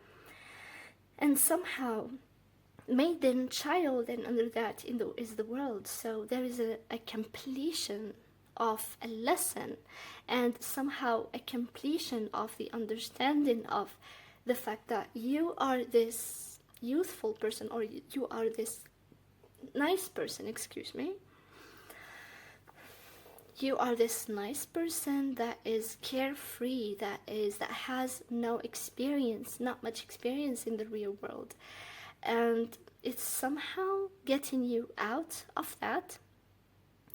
and somehow maiden, child, and under that is the world. So there is a completion of a lesson, and somehow a completion of the understanding of the fact that you are this youthful person, or you are this nice person, excuse me. You are this nice person that is carefree, that has no experience, not much experience in the real world. And it's somehow getting you out of that,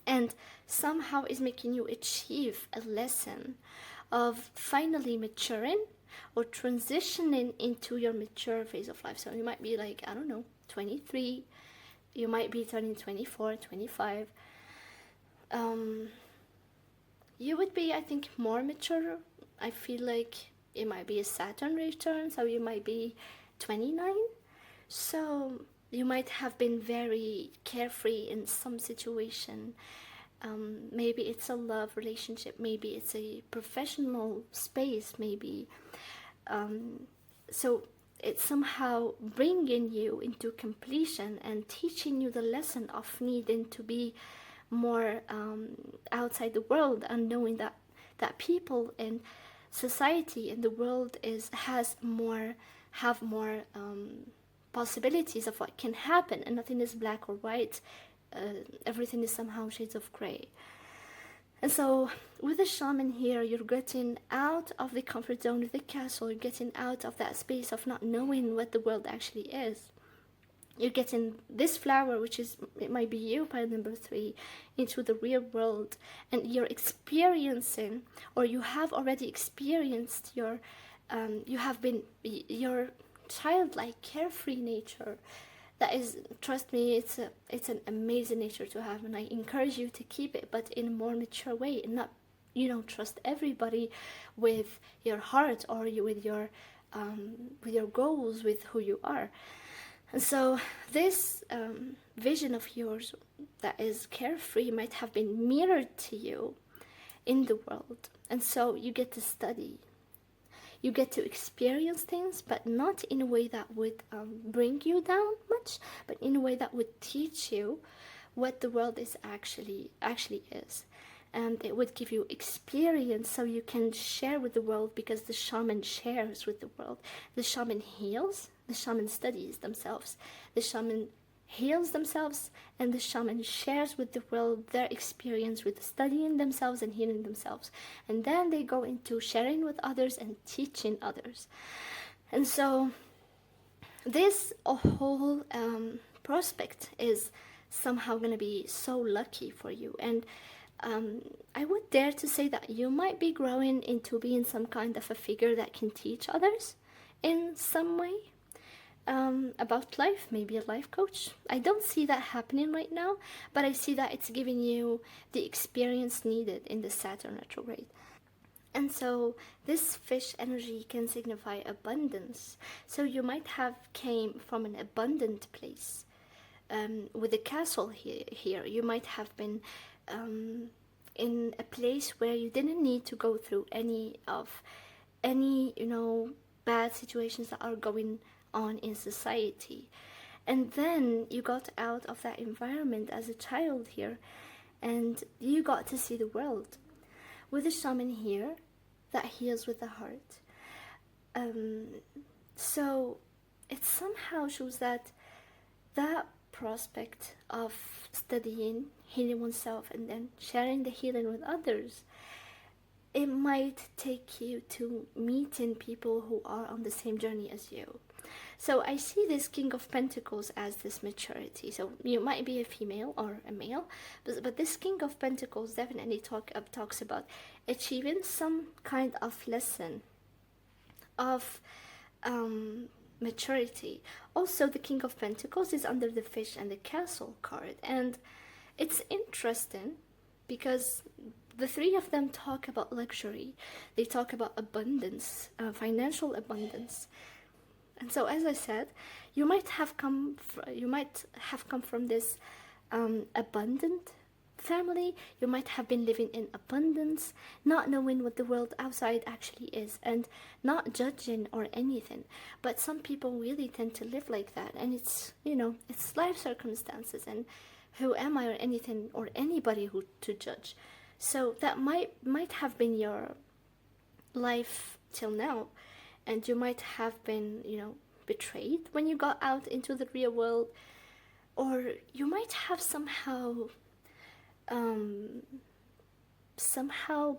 and somehow is making you achieve a lesson of finally maturing or transitioning into your mature phase of life. So you might be like, I don't know, 23, you might be turning 24, 25. You would be, I think, more mature. I feel like it might be a Saturn return, so you might be 29. So you might have been very carefree in some situation. Maybe it's a love relationship, maybe it's a professional space, maybe. So it's somehow bringing you into completion and teaching you the lesson of needing to be more outside the world, and knowing that people and society and the world have more possibilities of what can happen, and nothing is black or white. Everything is somehow shades of gray. And so with the shaman here, you're getting out of the comfort zone of the castle. You're getting out of that space of not knowing what the world actually is. You're getting this flower, which is, it might be you, pile number 3, into the real world, and you're experiencing, or you have already experienced your childlike, carefree nature. That is, trust me, it's an amazing nature to have, and I encourage you to keep it, but in a more mature way, and not, trust everybody with your heart, or with your goals, with who you are. And so this vision of yours that is carefree might have been mirrored to you in the world. And so you get to study. You get to experience things, but not in a way that would bring you down much, but in a way that would teach you what the world is actually is. And it would give you experience so you can share with the world, because the shaman shares with the world. The shaman heals, the shaman studies themselves, the shaman heals themselves, and the shaman shares with the world their experience with studying themselves and healing themselves. And then they go into sharing with others and teaching others. And so this whole prospect is somehow going to be so lucky for you. And I would dare to say that you might be growing into being some kind of a figure that can teach others in some way about life, maybe a life coach. I don't see that happening right now, but I see that it's giving you the experience needed in the Saturn retrograde. And so this fish energy can signify abundance. So you might have came from an abundant place. With the castle here, you might have been in a place where you didn't need to go through any bad situations that are going on in society. And then you got out of that environment as a child here, and you got to see the world. With the shaman here, that heals with the heart. So it somehow shows that prospect of studying, healing oneself, and then sharing the healing with others, it might take you to meeting people who are on the same journey as you. So I see this King of Pentacles as this maturity. So you might be a female or a male, but this King of Pentacles definitely talks about achieving some kind of lesson of maturity. Also, the King of Pentacles is under the Fish and the Castle card, and it's interesting because the three of them talk about luxury. They talk about abundance, financial abundance. And so, as I said, you might have come from this abundant family. You might have been living in abundance, not knowing what the world outside actually is, and not judging or anything. But some people really tend to live like that, and it's, it's life circumstances, and who am I or anything or anybody who to judge? So that might have been your life till now, and you might have been, betrayed when you got out into the real world, or you might have somehow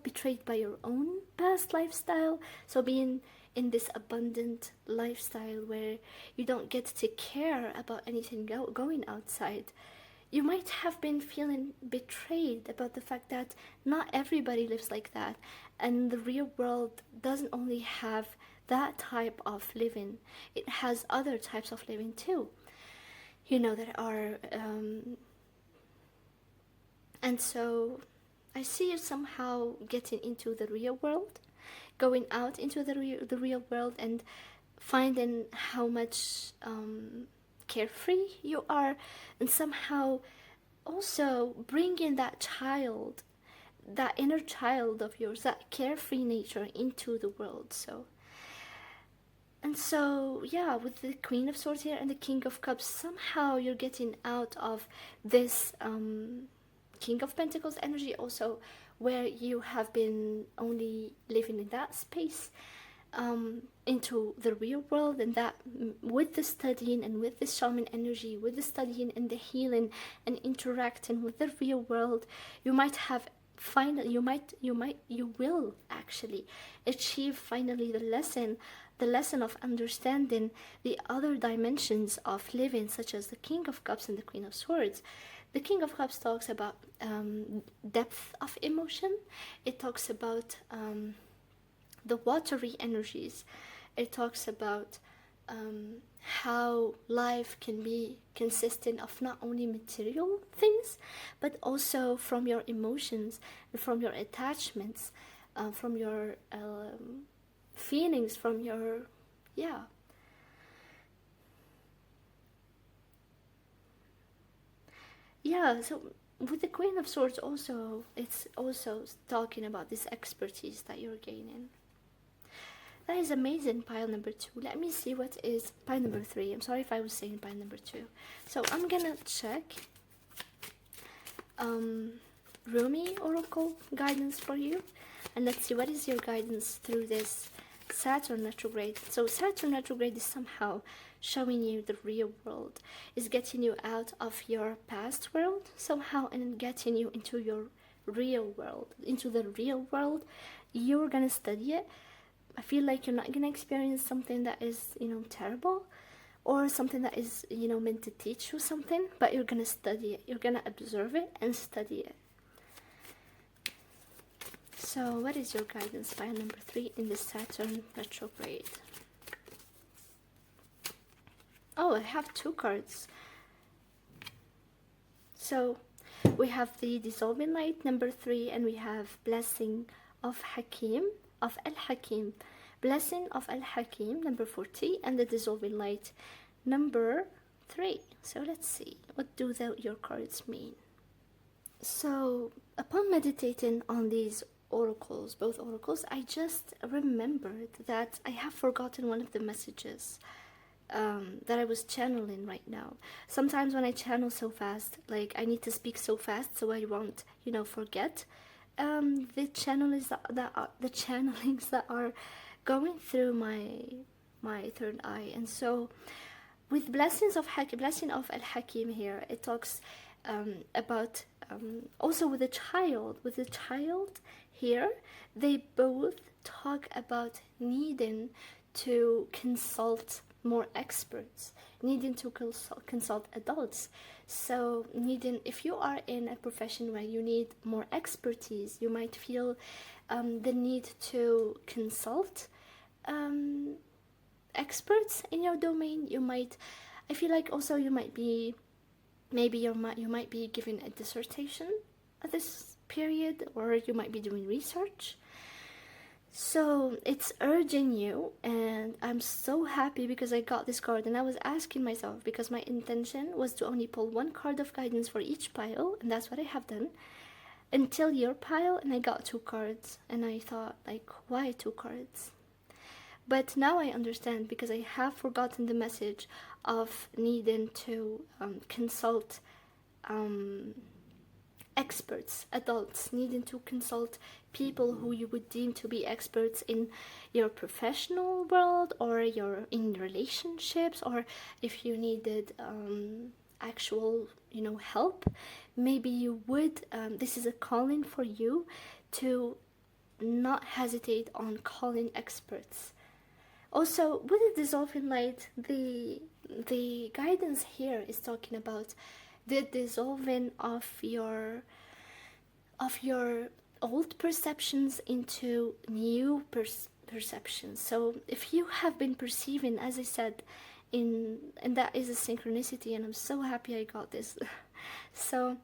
betrayed by your own past lifestyle. So being in this abundant lifestyle where you don't get to care about anything going outside, you might have been feeling betrayed about the fact that not everybody lives like that, and the real world doesn't only have that type of living, it has other types of living too, that are and so I see you somehow getting into the real world, going out into the real world, and finding how much carefree you are, and somehow also bringing that inner child of yours, that carefree nature, into the world. So yeah, with the Queen of Swords here and the King of Cups, somehow you're getting out of this King of Pentacles energy also, where you have been only living in that space, into the real world, and that with the studying and with the shaman energy, with the studying and the healing and interacting with the real world, you might have you will actually achieve finally the lesson of understanding the other dimensions of living, such as the King of Cups and the Queen of Swords. The King of Cups talks about depth of emotion. It talks about the watery energies. It talks about how life can be consistent of not only material things, but also from your emotions, from your attachments, from your feelings, from your so with the Queen of Swords also, it's also talking about this expertise that you're gaining. That is amazing. Pile number 2. Let me see what is pile number 3. I'm sorry if I was saying pile number 2. So I'm gonna check Rumi Oracle guidance for you, and let's see what is your guidance through this Saturn retrograde. So Saturn retrograde is somehow showing you the real world, is getting you out of your past world somehow and getting you into your real world, into the real world. You're gonna study it. I feel like you're not gonna experience something that is, terrible, or something that is, meant to teach you something, but you're gonna study it. You're gonna observe it and study it. So what is your guidance by number 3 in the Saturn retrograde? Oh, I have 2 cards. So we have the Dissolving Light number 3, and we have Blessing of Al-Hakim, Blessing of Al-Hakim number 40, and the Dissolving Light number 3. So let's see, what do your cards mean? So upon meditating on these oracles, both oracles, I just remembered that I have forgotten one of the messages that I was channeling right now. Sometimes when I channel so fast, like I need to speak so fast so I won't, forget the channelings that are going through my third eye. And so with blessing of Al-Hakim here, it talks about also with the child here, they both talk about needing to consult more experts, needing to consult adults. So if you are in a profession where you need more expertise, you might feel the need to consult experts in your domain. I feel like also you might be, maybe you might be giving a dissertation at this period, or you might be doing research. So it's urging you, and I'm so happy because I got this card, and I was asking myself, because my intention was to only pull one card of guidance for each pile, and that's what I have done until your pile, and I got 2 cards, and I thought, like, why 2 cards? But now I understand, because I have forgotten the message of needing to consult experts, adults, needing to consult people who you would deem to be experts in your professional world, or in relationships, or if you needed actual, help. Maybe you would, this is a calling for you to not hesitate on calling experts. Also, with the dissolving light, the guidance here is talking about the dissolving of your old perceptions into new perceptions. So if you have been perceiving, as I said, and that is a synchronicity, and I'm so happy I got this. So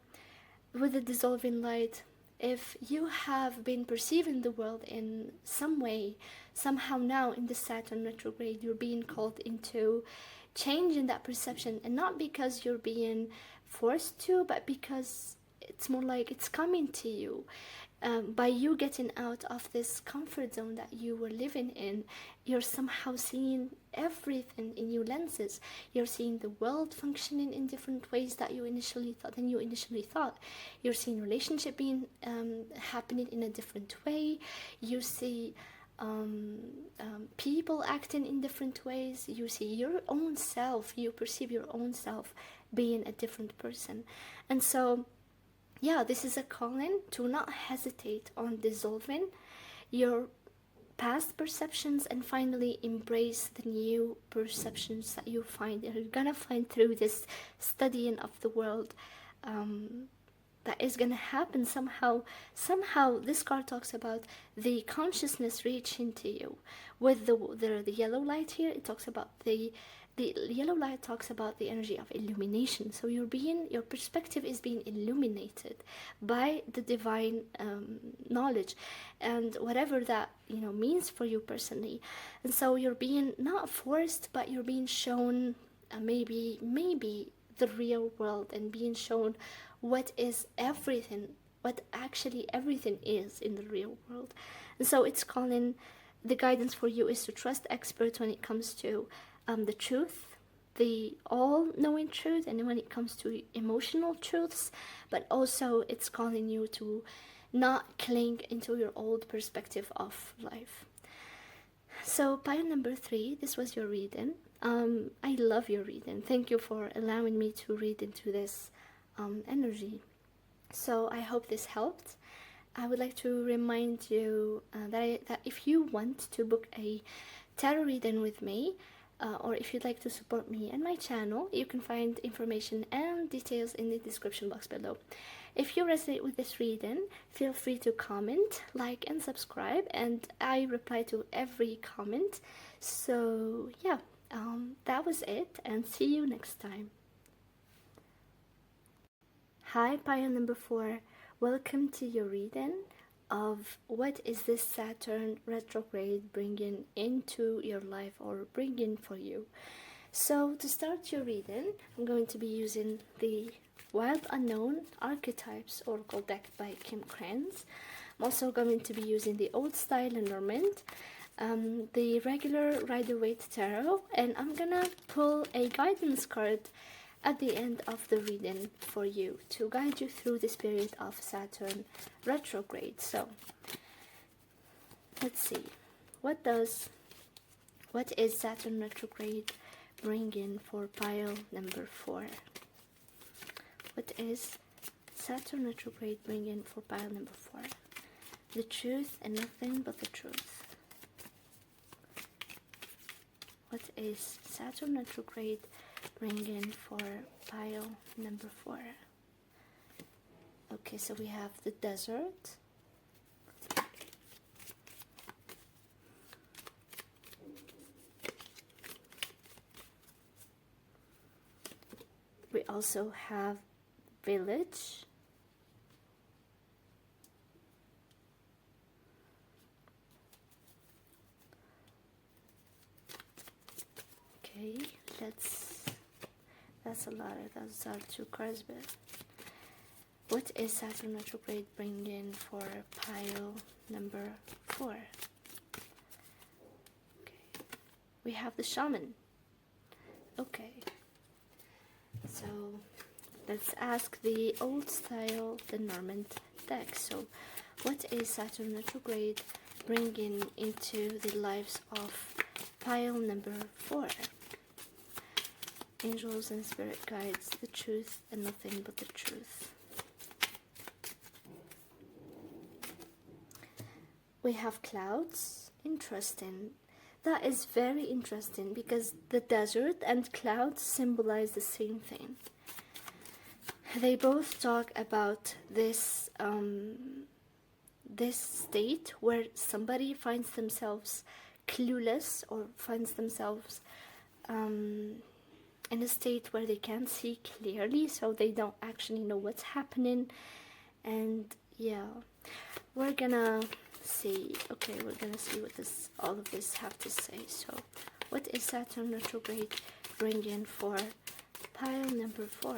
with the dissolving light, if you have been perceiving the world in some way, somehow now in the Saturn retrograde, you're being called into changing that perception, and not because you're being forced to, but because it's more like it's coming to you. By you getting out of this comfort zone that you were living in, you're somehow seeing everything in new lenses. You're seeing the world functioning in different ways than you initially thought. You're seeing relationship being happening in a different way. You see people acting in different ways. You see your own self. You perceive your own self being a different person. And so, yeah, this is a calling to not hesitate on dissolving your past perceptions and finally embrace the new perceptions that you find. You're gonna find through this studying of the world, that is gonna happen somehow. This card talks about the consciousness reaching to you. With the yellow light here, it talks about the yellow light talks about the energy of illumination. So your perspective is being illuminated by the divine knowledge, and whatever that means for you personally. And so you're being not forced, but you're being shown maybe the real world, and being shown what actually everything is in the real world. And so it's calling, the guidance for you is to trust experts when it comes to the truth, the all-knowing truth, and when it comes to emotional truths. But also it's calling you to not cling into your old perspective of life. So pile number 3, this was your reading. I love your reading. Thank you for allowing me to read into this energy. So I hope this helped. I would like to remind you that if you want to book a tarot reading with me, or if you'd like to support me and my channel, you can find information and details in the description box below. If you resonate with this reading, feel free to comment, like, and subscribe, and I reply to every comment. So yeah, that was it, and see you next time. Hi, pile number 4. Welcome to your reading of what is this Saturn retrograde bringing into your life, or bringing for you. So to start your reading, I'm going to be using the Wild Unknown Archetypes Oracle deck by Kim Kranz. I'm also going to be using the Old Style Lenormand, the regular Rider-Waite Tarot, and I'm gonna pull a guidance card at the end of the reading for you to guide you through this period of Saturn retrograde. So let's see, what is Saturn retrograde bringing for pile number 4? What is Saturn retrograde bringing for pile number 4? The truth and nothing but the truth. What is Saturn retrograde bringing for pile number 4? Okay, so we have the desert, also have village. Okay, that's a lot. Those are two cards, but what is Saturn retrograde bringing for pile number 4? Okay, we have the shaman. Okay, so let's ask the old style, the Norman deck. So what is Saturn retrograde bringing into the lives of pile number 4? Angels and spirit guides, the truth and nothing but the truth. We have clouds. Interesting. That is very interesting because the desert and clouds symbolize the same thing. They both talk about this this state where somebody finds themselves clueless or finds themselves in a state where they can't see clearly, so they don't actually know what's happening. And yeah, we're gonna see. Okay, we're gonna see what all of this have to say. So what is Saturn retrograde bringing for pile number 4?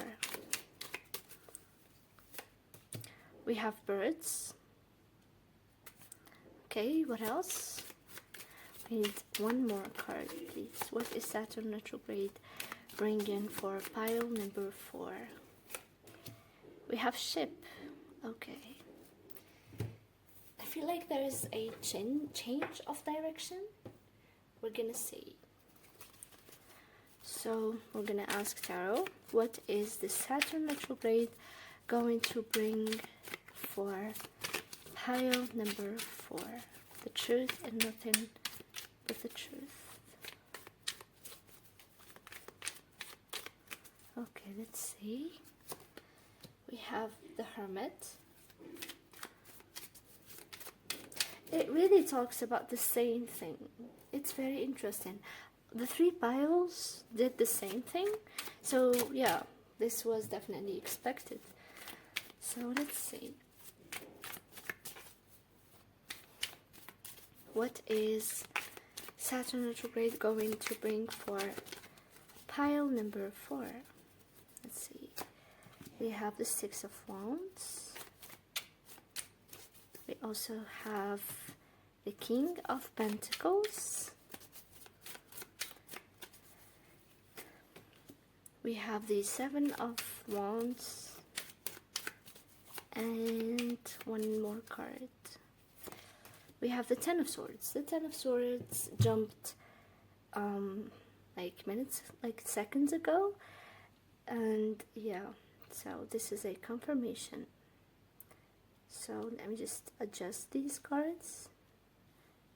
We have birds. Okay, what else? We need one more card, please. What is Saturn retrograde bringing for pile number 4? We have ship. Okay. I feel like there is a change of direction. We're gonna see. So we're gonna ask Tarot, what is the Saturn retrograde going to bring for pile number 4? The truth and nothing but the truth. Okay, let's see. We have the Hermit. It really talks about the same thing. It's very interesting. The 3 piles did the same thing. So yeah, this was definitely expected. So let's see. What is Saturn retrograde going to bring for pile number 4? Let's see. We have the 6 of Wands. We also have the King of Pentacles. We have the 7 of Wands. And one more card. We have the 10 of Swords. The 10 of Swords jumped like seconds ago. And yeah, so this is a confirmation. So let me just adjust these cards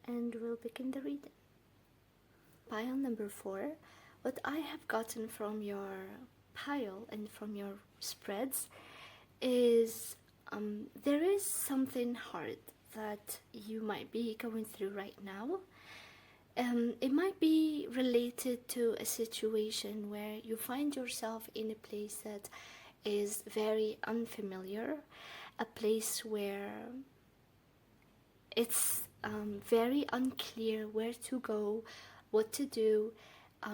and we'll begin the reading. Pile number 4. What I have gotten from your pile and from your spreads is there is something hard that you might be going through right now. It might be related to a situation where you find yourself in a place that is very unfamiliar, a place where it's very unclear where to go, what to do.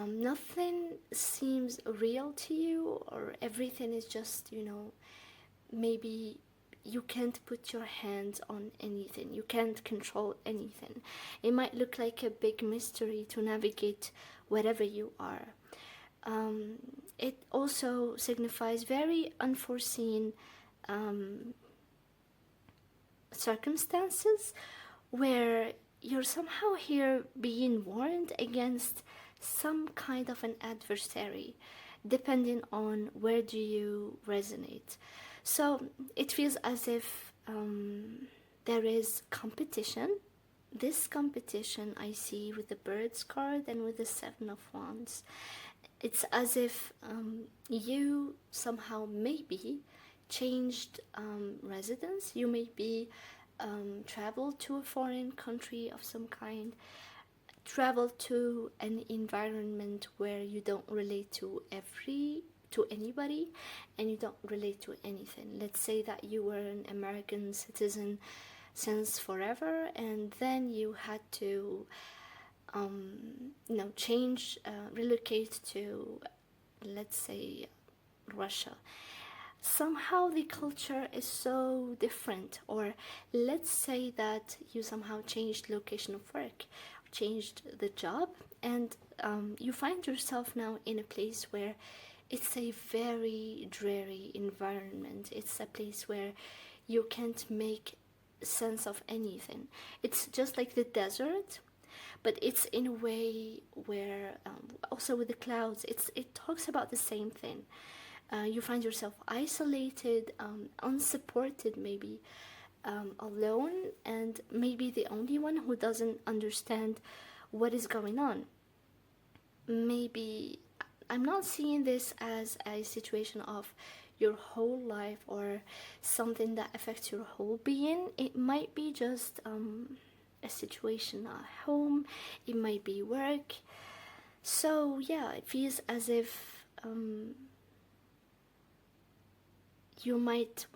Nothing seems real to you, or everything is just, maybe you can't put your hands on anything, you can't control anything. It might look like a big mystery to navigate wherever you are. It also signifies very unforeseen circumstances where you're somehow here being warned against some kind of an adversary, depending on where do you resonate. So it feels as if there is competition. This competition I see with the Birds card and with the 7 of Wands. It's as if you somehow maybe changed residence. You maybe traveled to a foreign country of some kind, travel to an environment where you don't relate to to anybody, and you don't relate to anything. Let's say that you were an American citizen since forever, and then you had to change, relocate to, let's say, Russia. Somehow the culture is so different. Or let's say that you somehow changed location of work, changed the job, and you find yourself now in a place where it's a very dreary environment. It's a place where you can't make sense of anything. It's just like the desert, but it's in a way where, also with the clouds, it talks about the same thing. You find yourself isolated, unsupported, maybe alone, and maybe the only one who doesn't understand what is going on. Maybe I'm not seeing this as a situation of your whole life or something that affects your whole being. It might be just a situation at home, it might be work. So yeah, it feels as if you might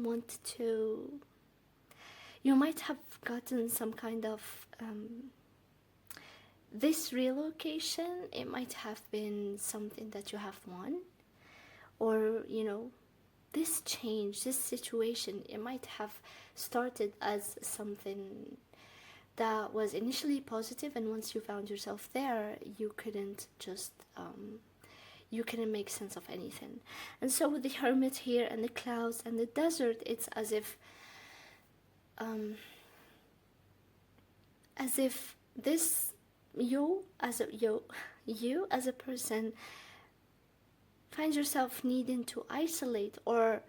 have gotten some kind of this relocation. It might have been something that you have won, or this change, this situation, it might have started as something that was initially positive, and once you found yourself there, you couldn't make sense of anything. And so with the Hermit here and the clouds and the desert, it's as if this you as a person find yourself needing to isolate, or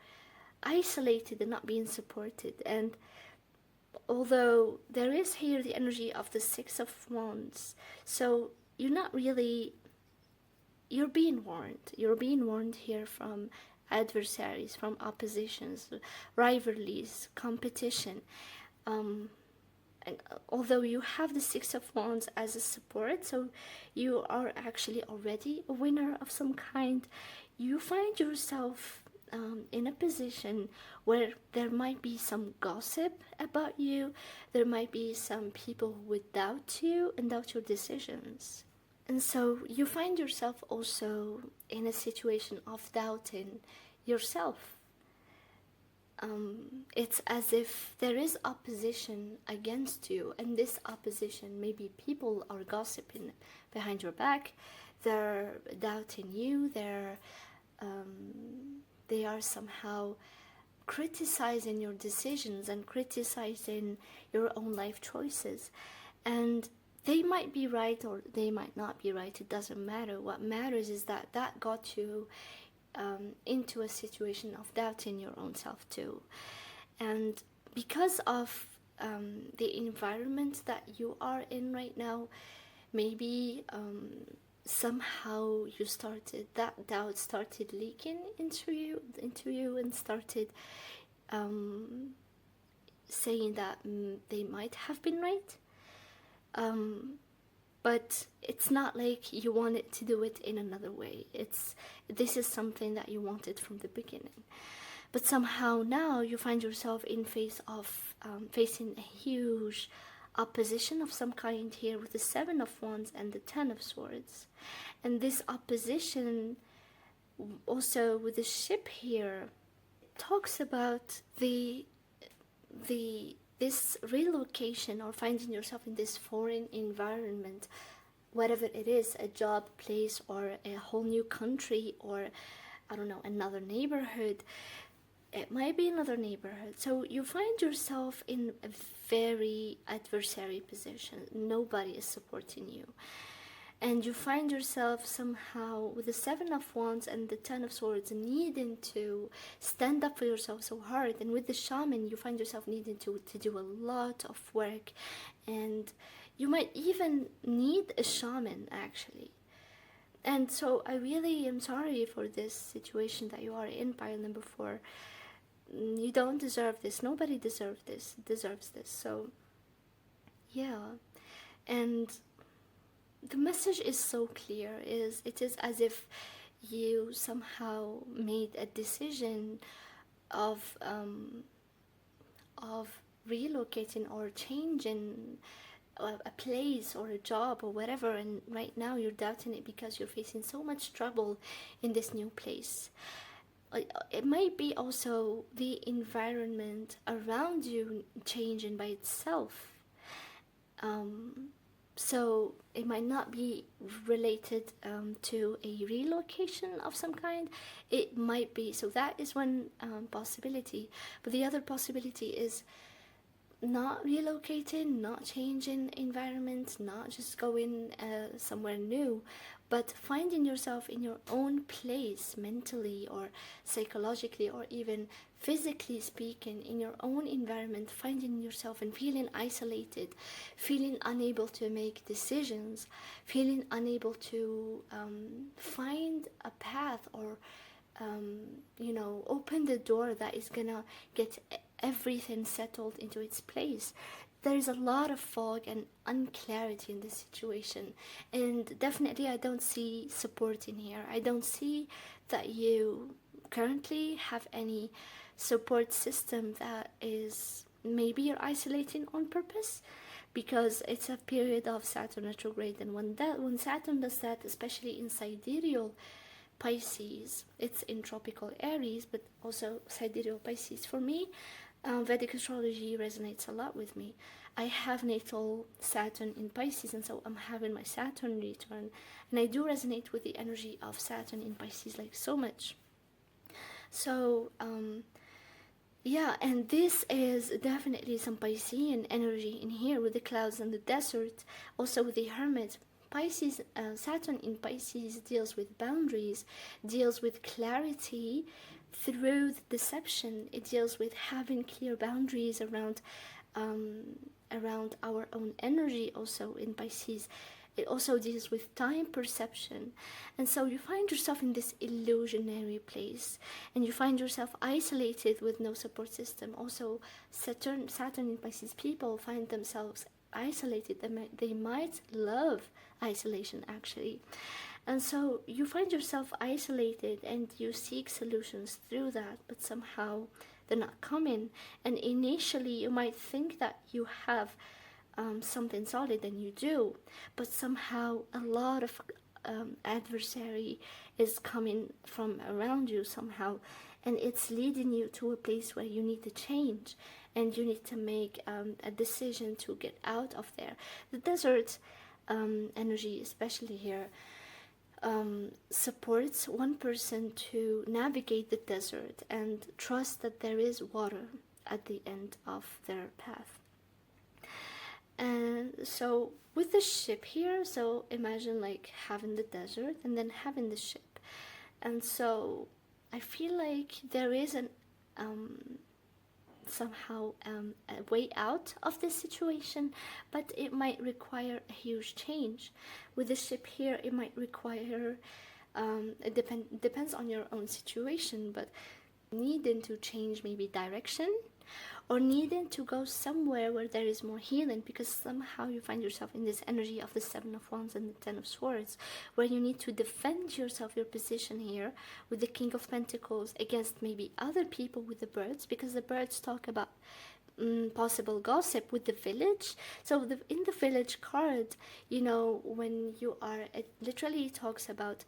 isolated and not being supported. And although there is here the energy of the Six of Wands, so you're being warned here from adversaries, from oppositions, rivalries, competition. And although you have the Six of Wands as a support, so you are actually already a winner of some kind, you find yourself in a position where there might be some gossip about you. There might be some people who would doubt you and doubt your decisions. And so you find yourself also in a situation of doubting yourself. It's as if there is opposition against you, and this opposition, maybe people are gossiping behind your back, they're doubting you, they are somehow criticizing your decisions and criticizing your own life choices. And they might be right or they might not be right, it doesn't matter. What matters is that got you into a situation of doubting your own self too. And because of the environment that you are in right now, maybe somehow that doubt started leaking into you and started saying that they might have been right. But it's not like you wanted to do it in another way. This is something that you wanted from the beginning. But somehow now you find yourself in face of facing a huge opposition of some kind here with the Seven of Wands and the Ten of Swords. And this opposition also with the ship here talks about this relocation or finding yourself in this foreign environment, whatever it is, a job, place, or a whole new country, or I don't know, another neighborhood. It might be another neighborhood. So you find yourself in a very adversary position. Nobody is supporting you. And you find yourself somehow with the Seven of Wands and the Ten of Swords needing to stand up for yourself so hard. And with the Shaman, you find yourself needing to do a lot of work. And you might even need a shaman, actually. And so I really am sorry for this situation that you are in, pile number 4. You don't deserve this. Nobody deserves this. So, yeah. And the message is so clear. It is as if you somehow made a decision of relocating or changing a place or a job or whatever, and right now you're doubting it because you're facing so much trouble in this new place. It might be also the environment around you changing by itself. um, so it might not be related to a relocation of some kind. It might be, so that is one possibility, but the other possibility is not relocating, not changing environment, not just going somewhere new, but finding yourself in your own place mentally or psychologically or even physically speaking, in your own environment, finding yourself and feeling isolated, feeling unable to make decisions, feeling unable to find a path or open the door that is gonna get everything settled into its place. There's a lot of fog and unclarity in this situation, and definitely I don't see support in here. I don't see that you currently have any support system. That is, maybe you're isolating on purpose because it's a period of Saturn retrograde, and when Saturn does that, especially in sidereal Pisces, it's in tropical Aries, but also sidereal Pisces. For me, Vedic astrology resonates a lot with me. I have natal Saturn in Pisces, and so I'm having my Saturn return, and I do resonate with the energy of Saturn in Pisces like so much. So yeah, and this is definitely some Piscean energy in here with the clouds and the desert, also with the hermit. Pisces, Saturn in Pisces deals with boundaries, deals with clarity through the deception. It deals with having clear boundaries around our own energy. Also in Pisces, it also deals with time perception, and so you find yourself in this illusionary place, and you find yourself isolated with no support system. Also, Saturn in Pisces people find themselves isolated. They might love isolation actually, and so you find yourself isolated and you seek solutions through that, but somehow they're not coming. And initially you might think that you have something solid, and you do, but somehow a lot of adversary is coming from around you somehow, and it's leading you to a place where you need to change and you need to make a decision to get out of there. The desert energy, especially here, supports one person to navigate the desert and trust that there is water at the end of their path. And so with the ship here, so imagine like having the desert and then having the ship, and so I feel like there is an somehow a way out of this situation, but it might require a huge change. With the ship here, it might require it depends on your own situation, but needing to change maybe direction, or needing to go somewhere where there is more healing, because somehow you find yourself in this energy of the Seven of Wands and the Ten of Swords, where you need to defend yourself, your position here with the King of Pentacles against maybe other people with the birds, because the birds talk about possible gossip with the village. So in the village card, when you are, it literally talks about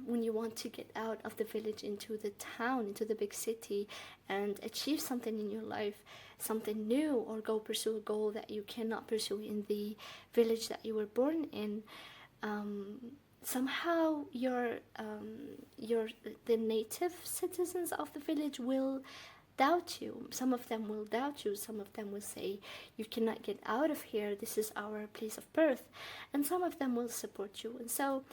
when you want to get out of the village into the town, into the big city, and achieve something in your life, something new, or go pursue a goal that you cannot pursue in the village that you were born in. Somehow the native citizens of the village will doubt you. Some of them will doubt you. Some of them will say, you cannot get out of here, this is our place of birth. And some of them will support you. And so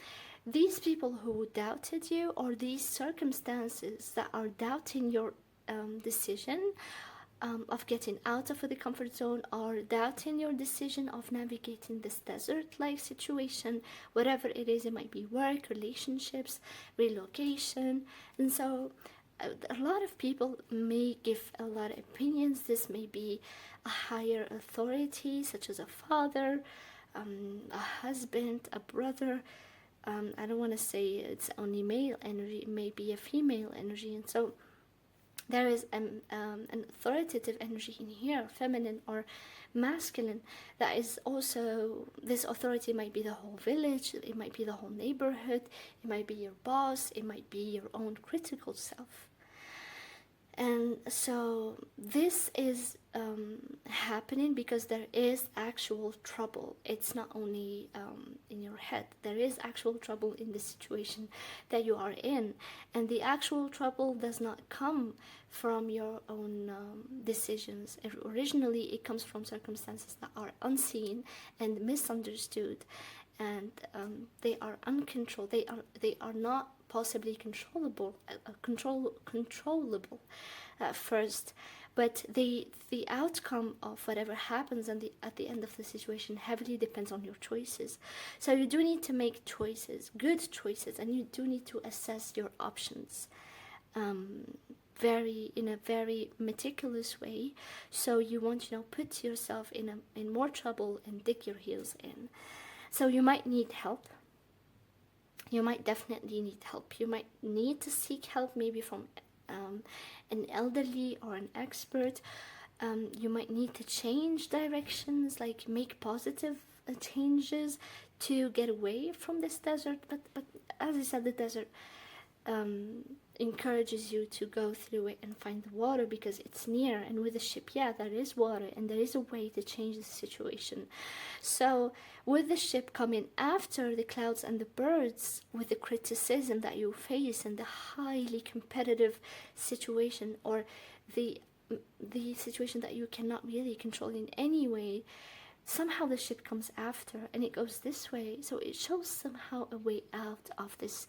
these people who doubted you, or these circumstances that are doubting your decision of getting out of the comfort zone, or doubting your decision of navigating this desert-like situation, whatever it is, it might be work, relationships, relocation. And so a lot of people may give a lot of opinions. This may be a higher authority, such as a father, a husband, a brother, I don't want to say it's only male energy, it may be a female energy. And so there is an authoritative energy in here, feminine or masculine, that is also, this authority might be the whole village, it might be the whole neighborhood, it might be your boss, it might be your own critical self. And so this is happening because there is actual trouble. It's not only in your head. There is actual trouble in the situation that you are in. And the actual trouble does not come from your own decisions. Originally, it comes from circumstances that are unseen and misunderstood. And they are uncontrolled. They are not possibly controllable at first, but the outcome of whatever happens at the end of the situation heavily depends on your choices. So you do need to make choices, good choices, and you do need to assess your options in a very meticulous way. So you won't, put yourself in more trouble and dig your heels in. So you might need help. You might definitely need help. You might need to seek help, maybe from an elderly or an expert. You might need to change directions, like make positive changes to get away from this desert. But as I said, the desert encourages you to go through it and find the water because it's near. And with the ship, yeah, there is water and there is a way to change the situation. So with the ship coming after the clouds and the birds, with the criticism that you face and the highly competitive situation, or the situation that you cannot really control in any way, somehow the ship comes after and it goes this way. So it shows somehow a way out of this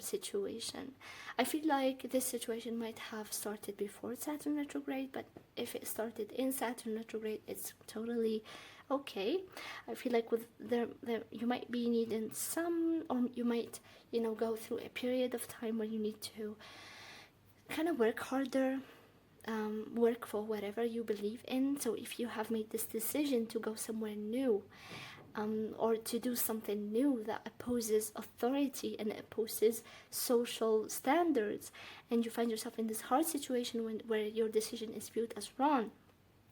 situation. I feel like this situation might have started before Saturn retrograde, but if it started in Saturn retrograde, it's totally okay. I feel like with there you might be needing some, or you might go through a period of time where you need to kind of work harder, work for whatever you believe in. So if you have made this decision to go somewhere new, or to do something new that opposes authority and opposes social standards, and you find yourself in this hard situation where your decision is viewed as wrong,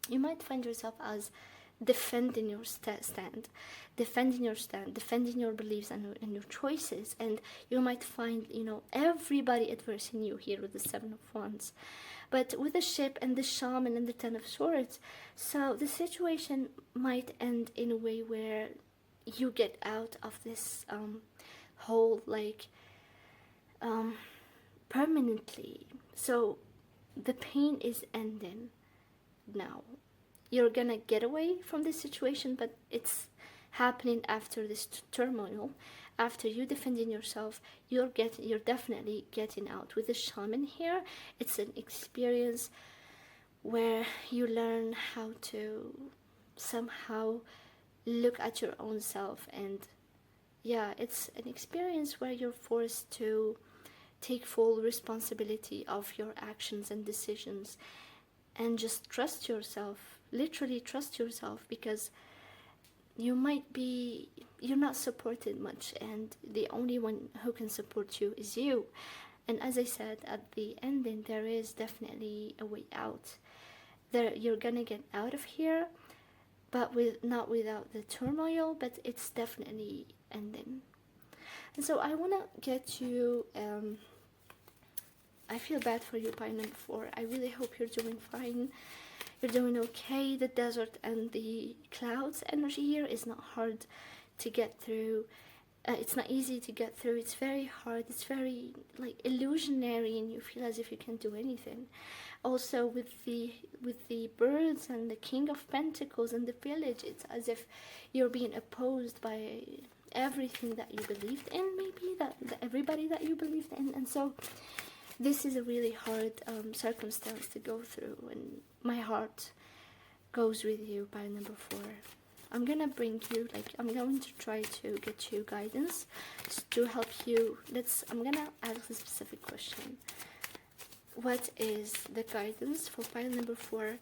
you might find yourself as defending your defending your beliefs and your choices. And you might find everybody adversing you here with the Seven of Wands. But with the ship and the shaman and the Ten of Swords, so the situation might end in a way where you get out of this whole, permanently. So the pain is ending now. You're gonna get away from this situation, but it's happening after this turmoil. After you defending yourself, you're definitely getting out. With the shaman here, it's an experience where you learn how to somehow look at your own self. And yeah, it's an experience where you're forced to take full responsibility of your actions and decisions, and just trust yourself, literally trust yourself, because you're not supported much, and the only one who can support you is you. And as I said at the ending, there is definitely a way out. You're gonna get out of here, but not without the turmoil, but it's definitely ending. And so I want to get you, I feel bad for you, pile number 4. I really hope you're doing fine. You're doing okay. The desert and the clouds energy here is not hard to get through. It's not easy to get through. It's very hard. It's very illusionary, and you feel as if you can't do anything. Also with the birds and the King of Pentacles and the village, it's as if you're being opposed by everything that you believed in, maybe everybody that you believed in. And so this is a really hard circumstance to go through, and my heart goes with you, pile number 4. I'm gonna bring you, I'm going to try to get you guidance to help you. I'm gonna ask a specific question. What is the guidance for pile number 4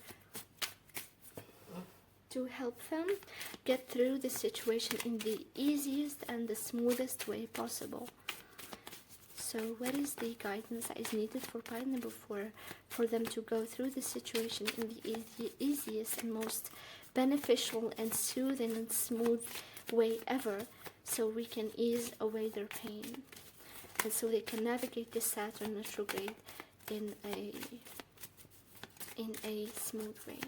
to help them get through the situation in the easiest and the smoothest way possible. So what is the guidance that is needed for pile number 4 for them to go through the situation in the easiest and most beneficial and soothing and smooth way ever, so we can ease away their pain and so they can navigate the Saturn retrograde in a smooth way.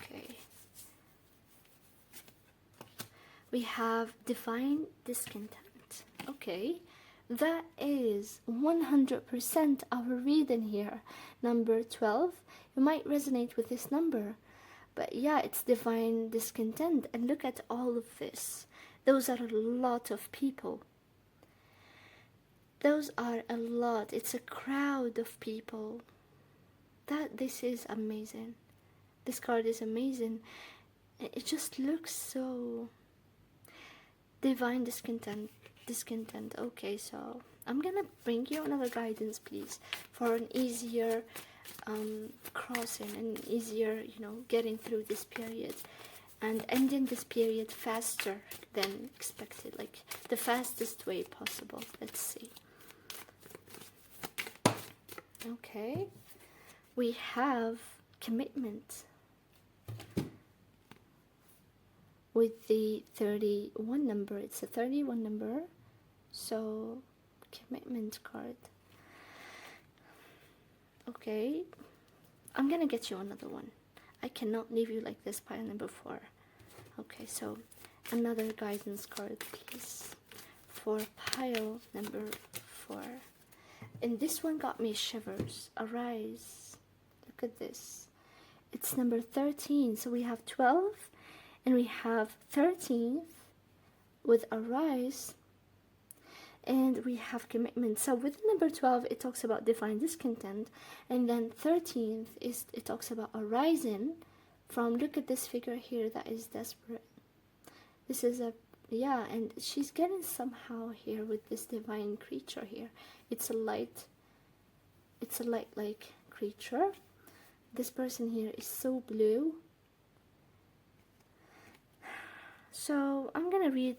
Okay. We have divine discontent. Okay, that is 100% our reading here. Number 12, you might resonate with this number. But yeah, it's divine discontent. And look at all of this. Those are a lot of people. Those are a lot. It's a crowd of people. This is amazing. This card is amazing. It just looks so divine discontent. Okay, so I'm gonna bring you another guidance, please, for an easier crossing and easier, getting through this period and ending this period faster than expected, like the fastest way possible. Let's see. Okay, we have commitment with the 31 number. It's a 31 number. So, commitment card. Okay, I'm gonna get you another one. I cannot leave you like this, pile number 4. Okay, so another guidance card, please, for pile number 4. And this one got me shivers. Arise. Look at this. It's number 13. So we have 12 and we have 13th with arise. And we have commitment. So with number 12, it talks about divine discontent. And then 13th, it talks about arising from, look at this figure here that is desperate. This is and she's getting somehow here with this divine creature here. It's a light-like creature. This person here is so blue. So I'm going to read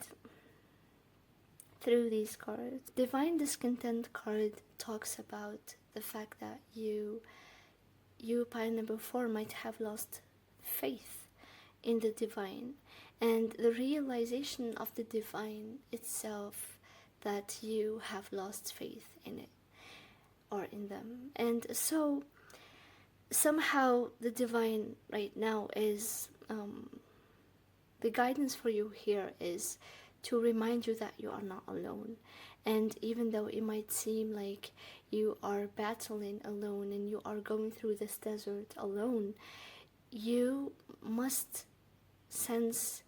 through these cards. Divine discontent card talks about the fact that you pile number 4 might have lost faith in the divine and the realization of the divine itself, that you have lost faith in it or in them. And so somehow the divine right now is the guidance for you here is to remind you that you are not alone. And even though it might seem like you are battling alone and you are going through this desert alone, you must sense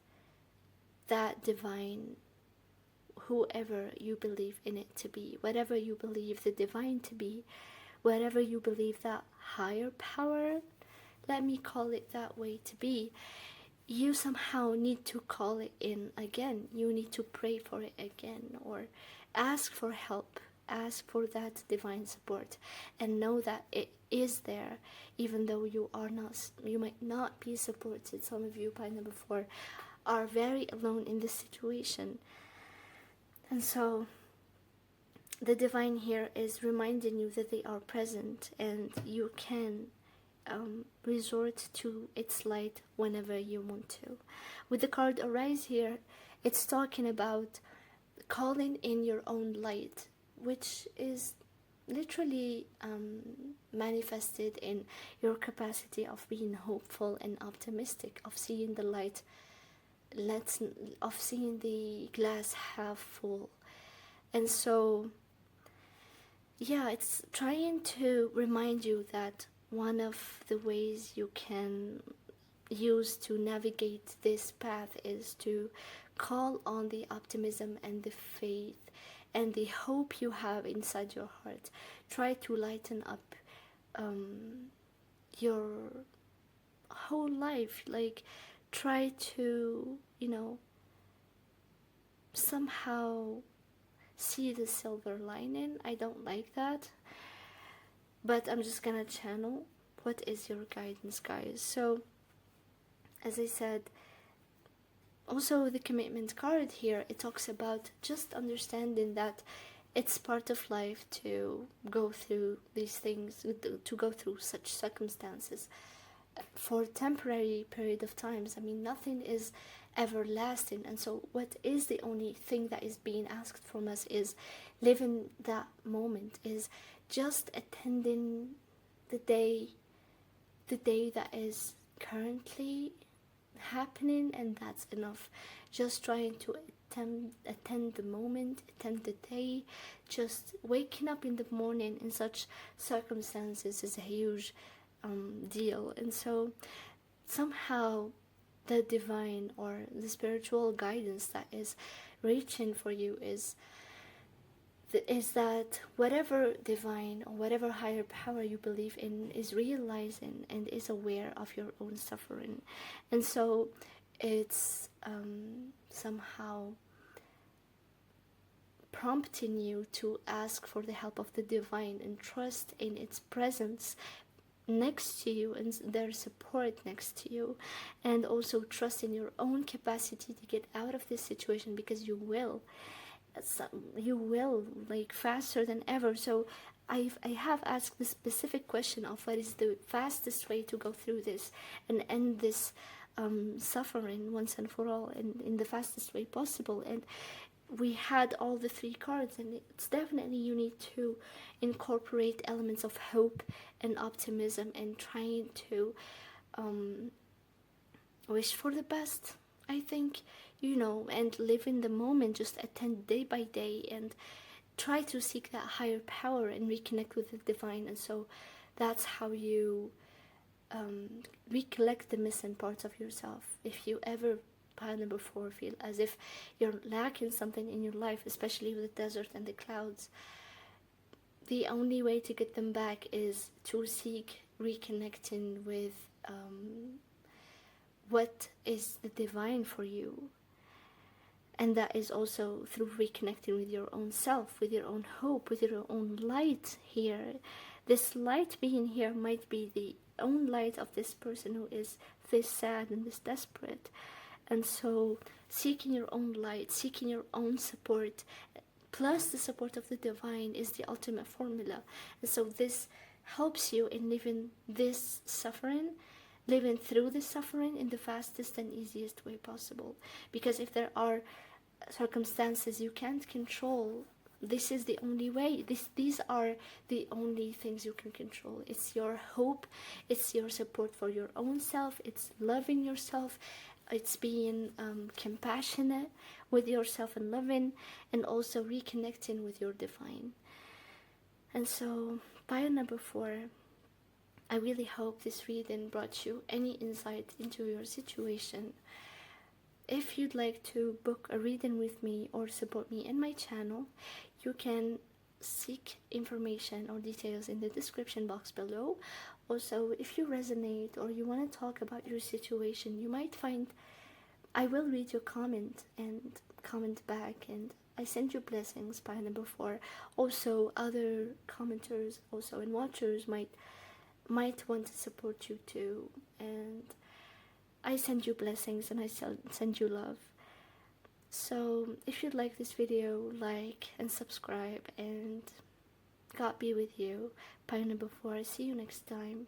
that divine, whoever you believe in it to be, whatever you believe the divine to be, whatever you believe that higher power, let me call it that way, to be, you somehow need to call it in again. You need to pray for it again, or ask for help, ask for that divine support, and know that it is there, even though you might not be supported. Some of you, by number 4, are very alone in this situation. And so the divine here is reminding you that they are present and you can resort to its light whenever you want to. With the card arise here, it's talking about calling in your own light, which is literally manifested in your capacity of being hopeful and optimistic, of seeing the light, of seeing the glass half full. And so it's trying to remind you that one of the ways you can use to navigate this path is to call on the optimism and the faith and the hope you have inside your heart. Try to lighten up your whole life. Like, try to, somehow see the silver lining. I don't like that, but I'm just gonna channel what is your guidance, guys? So as I said, also the commitment card here, it talks about just understanding that it's part of life to go through these things, to go through such circumstances for a temporary period of times. I mean, nothing is everlasting, and so what is the only thing that is being asked from us is living that moment, is just attending the day that is currently happening, and that's enough. Just trying to attend the moment, attend the day. Just waking up in the morning in such circumstances is a huge deal. And so somehow the divine or the spiritual guidance that is reaching for you is that whatever divine or whatever higher power you believe in is realizing and is aware of your own suffering. And so it's somehow prompting you to ask for the help of the divine and trust in its presence next to you and their support next to you, and also trust in your own capacity to get out of this situation, because you will, like faster than ever. So I have asked the specific question of what is the fastest way to go through this and end this suffering once and for all, and in the fastest way possible. And we had all the three cards, and it's definitely you need to incorporate elements of hope and optimism and trying to wish for the best, I think, and live in the moment. Just attend day by day and try to seek that higher power and reconnect with the divine. And so that's how you recollect the missing parts of yourself. If you ever, pile number 4, feel as if you're lacking something in your life, especially with the desert and the clouds, the only way to get them back is to seek reconnecting with what is the divine for you. And that is also through reconnecting with your own self, with your own hope, with your own light here. This light being here might be the own light of this person who is this sad and this desperate. And so seeking your own light, seeking your own support, plus the support of the divine, is the ultimate formula. And so this helps you in living this suffering, living through this suffering in the fastest and easiest way possible. Because if there are circumstances you can't control, this is the only way. These are the only things you can control. It's your hope, it's your support for your own self, it's loving yourself, it's being compassionate with yourself and loving, and also reconnecting with your divine. And so, pile number 4, I really hope this reading brought you any insight into your situation. If you'd like to book a reading with me or support me in my channel, you can seek information or details in the description box below. Also, if you resonate or you want to talk about your situation, you might find I will read your comment and comment back, and I send you blessings, pile number 4. Also, other commenters also and watchers might want to support you too, and I send you blessings and I send you love. So if you like this video, like and subscribe, and God be with you. Pile number 4. See you next time.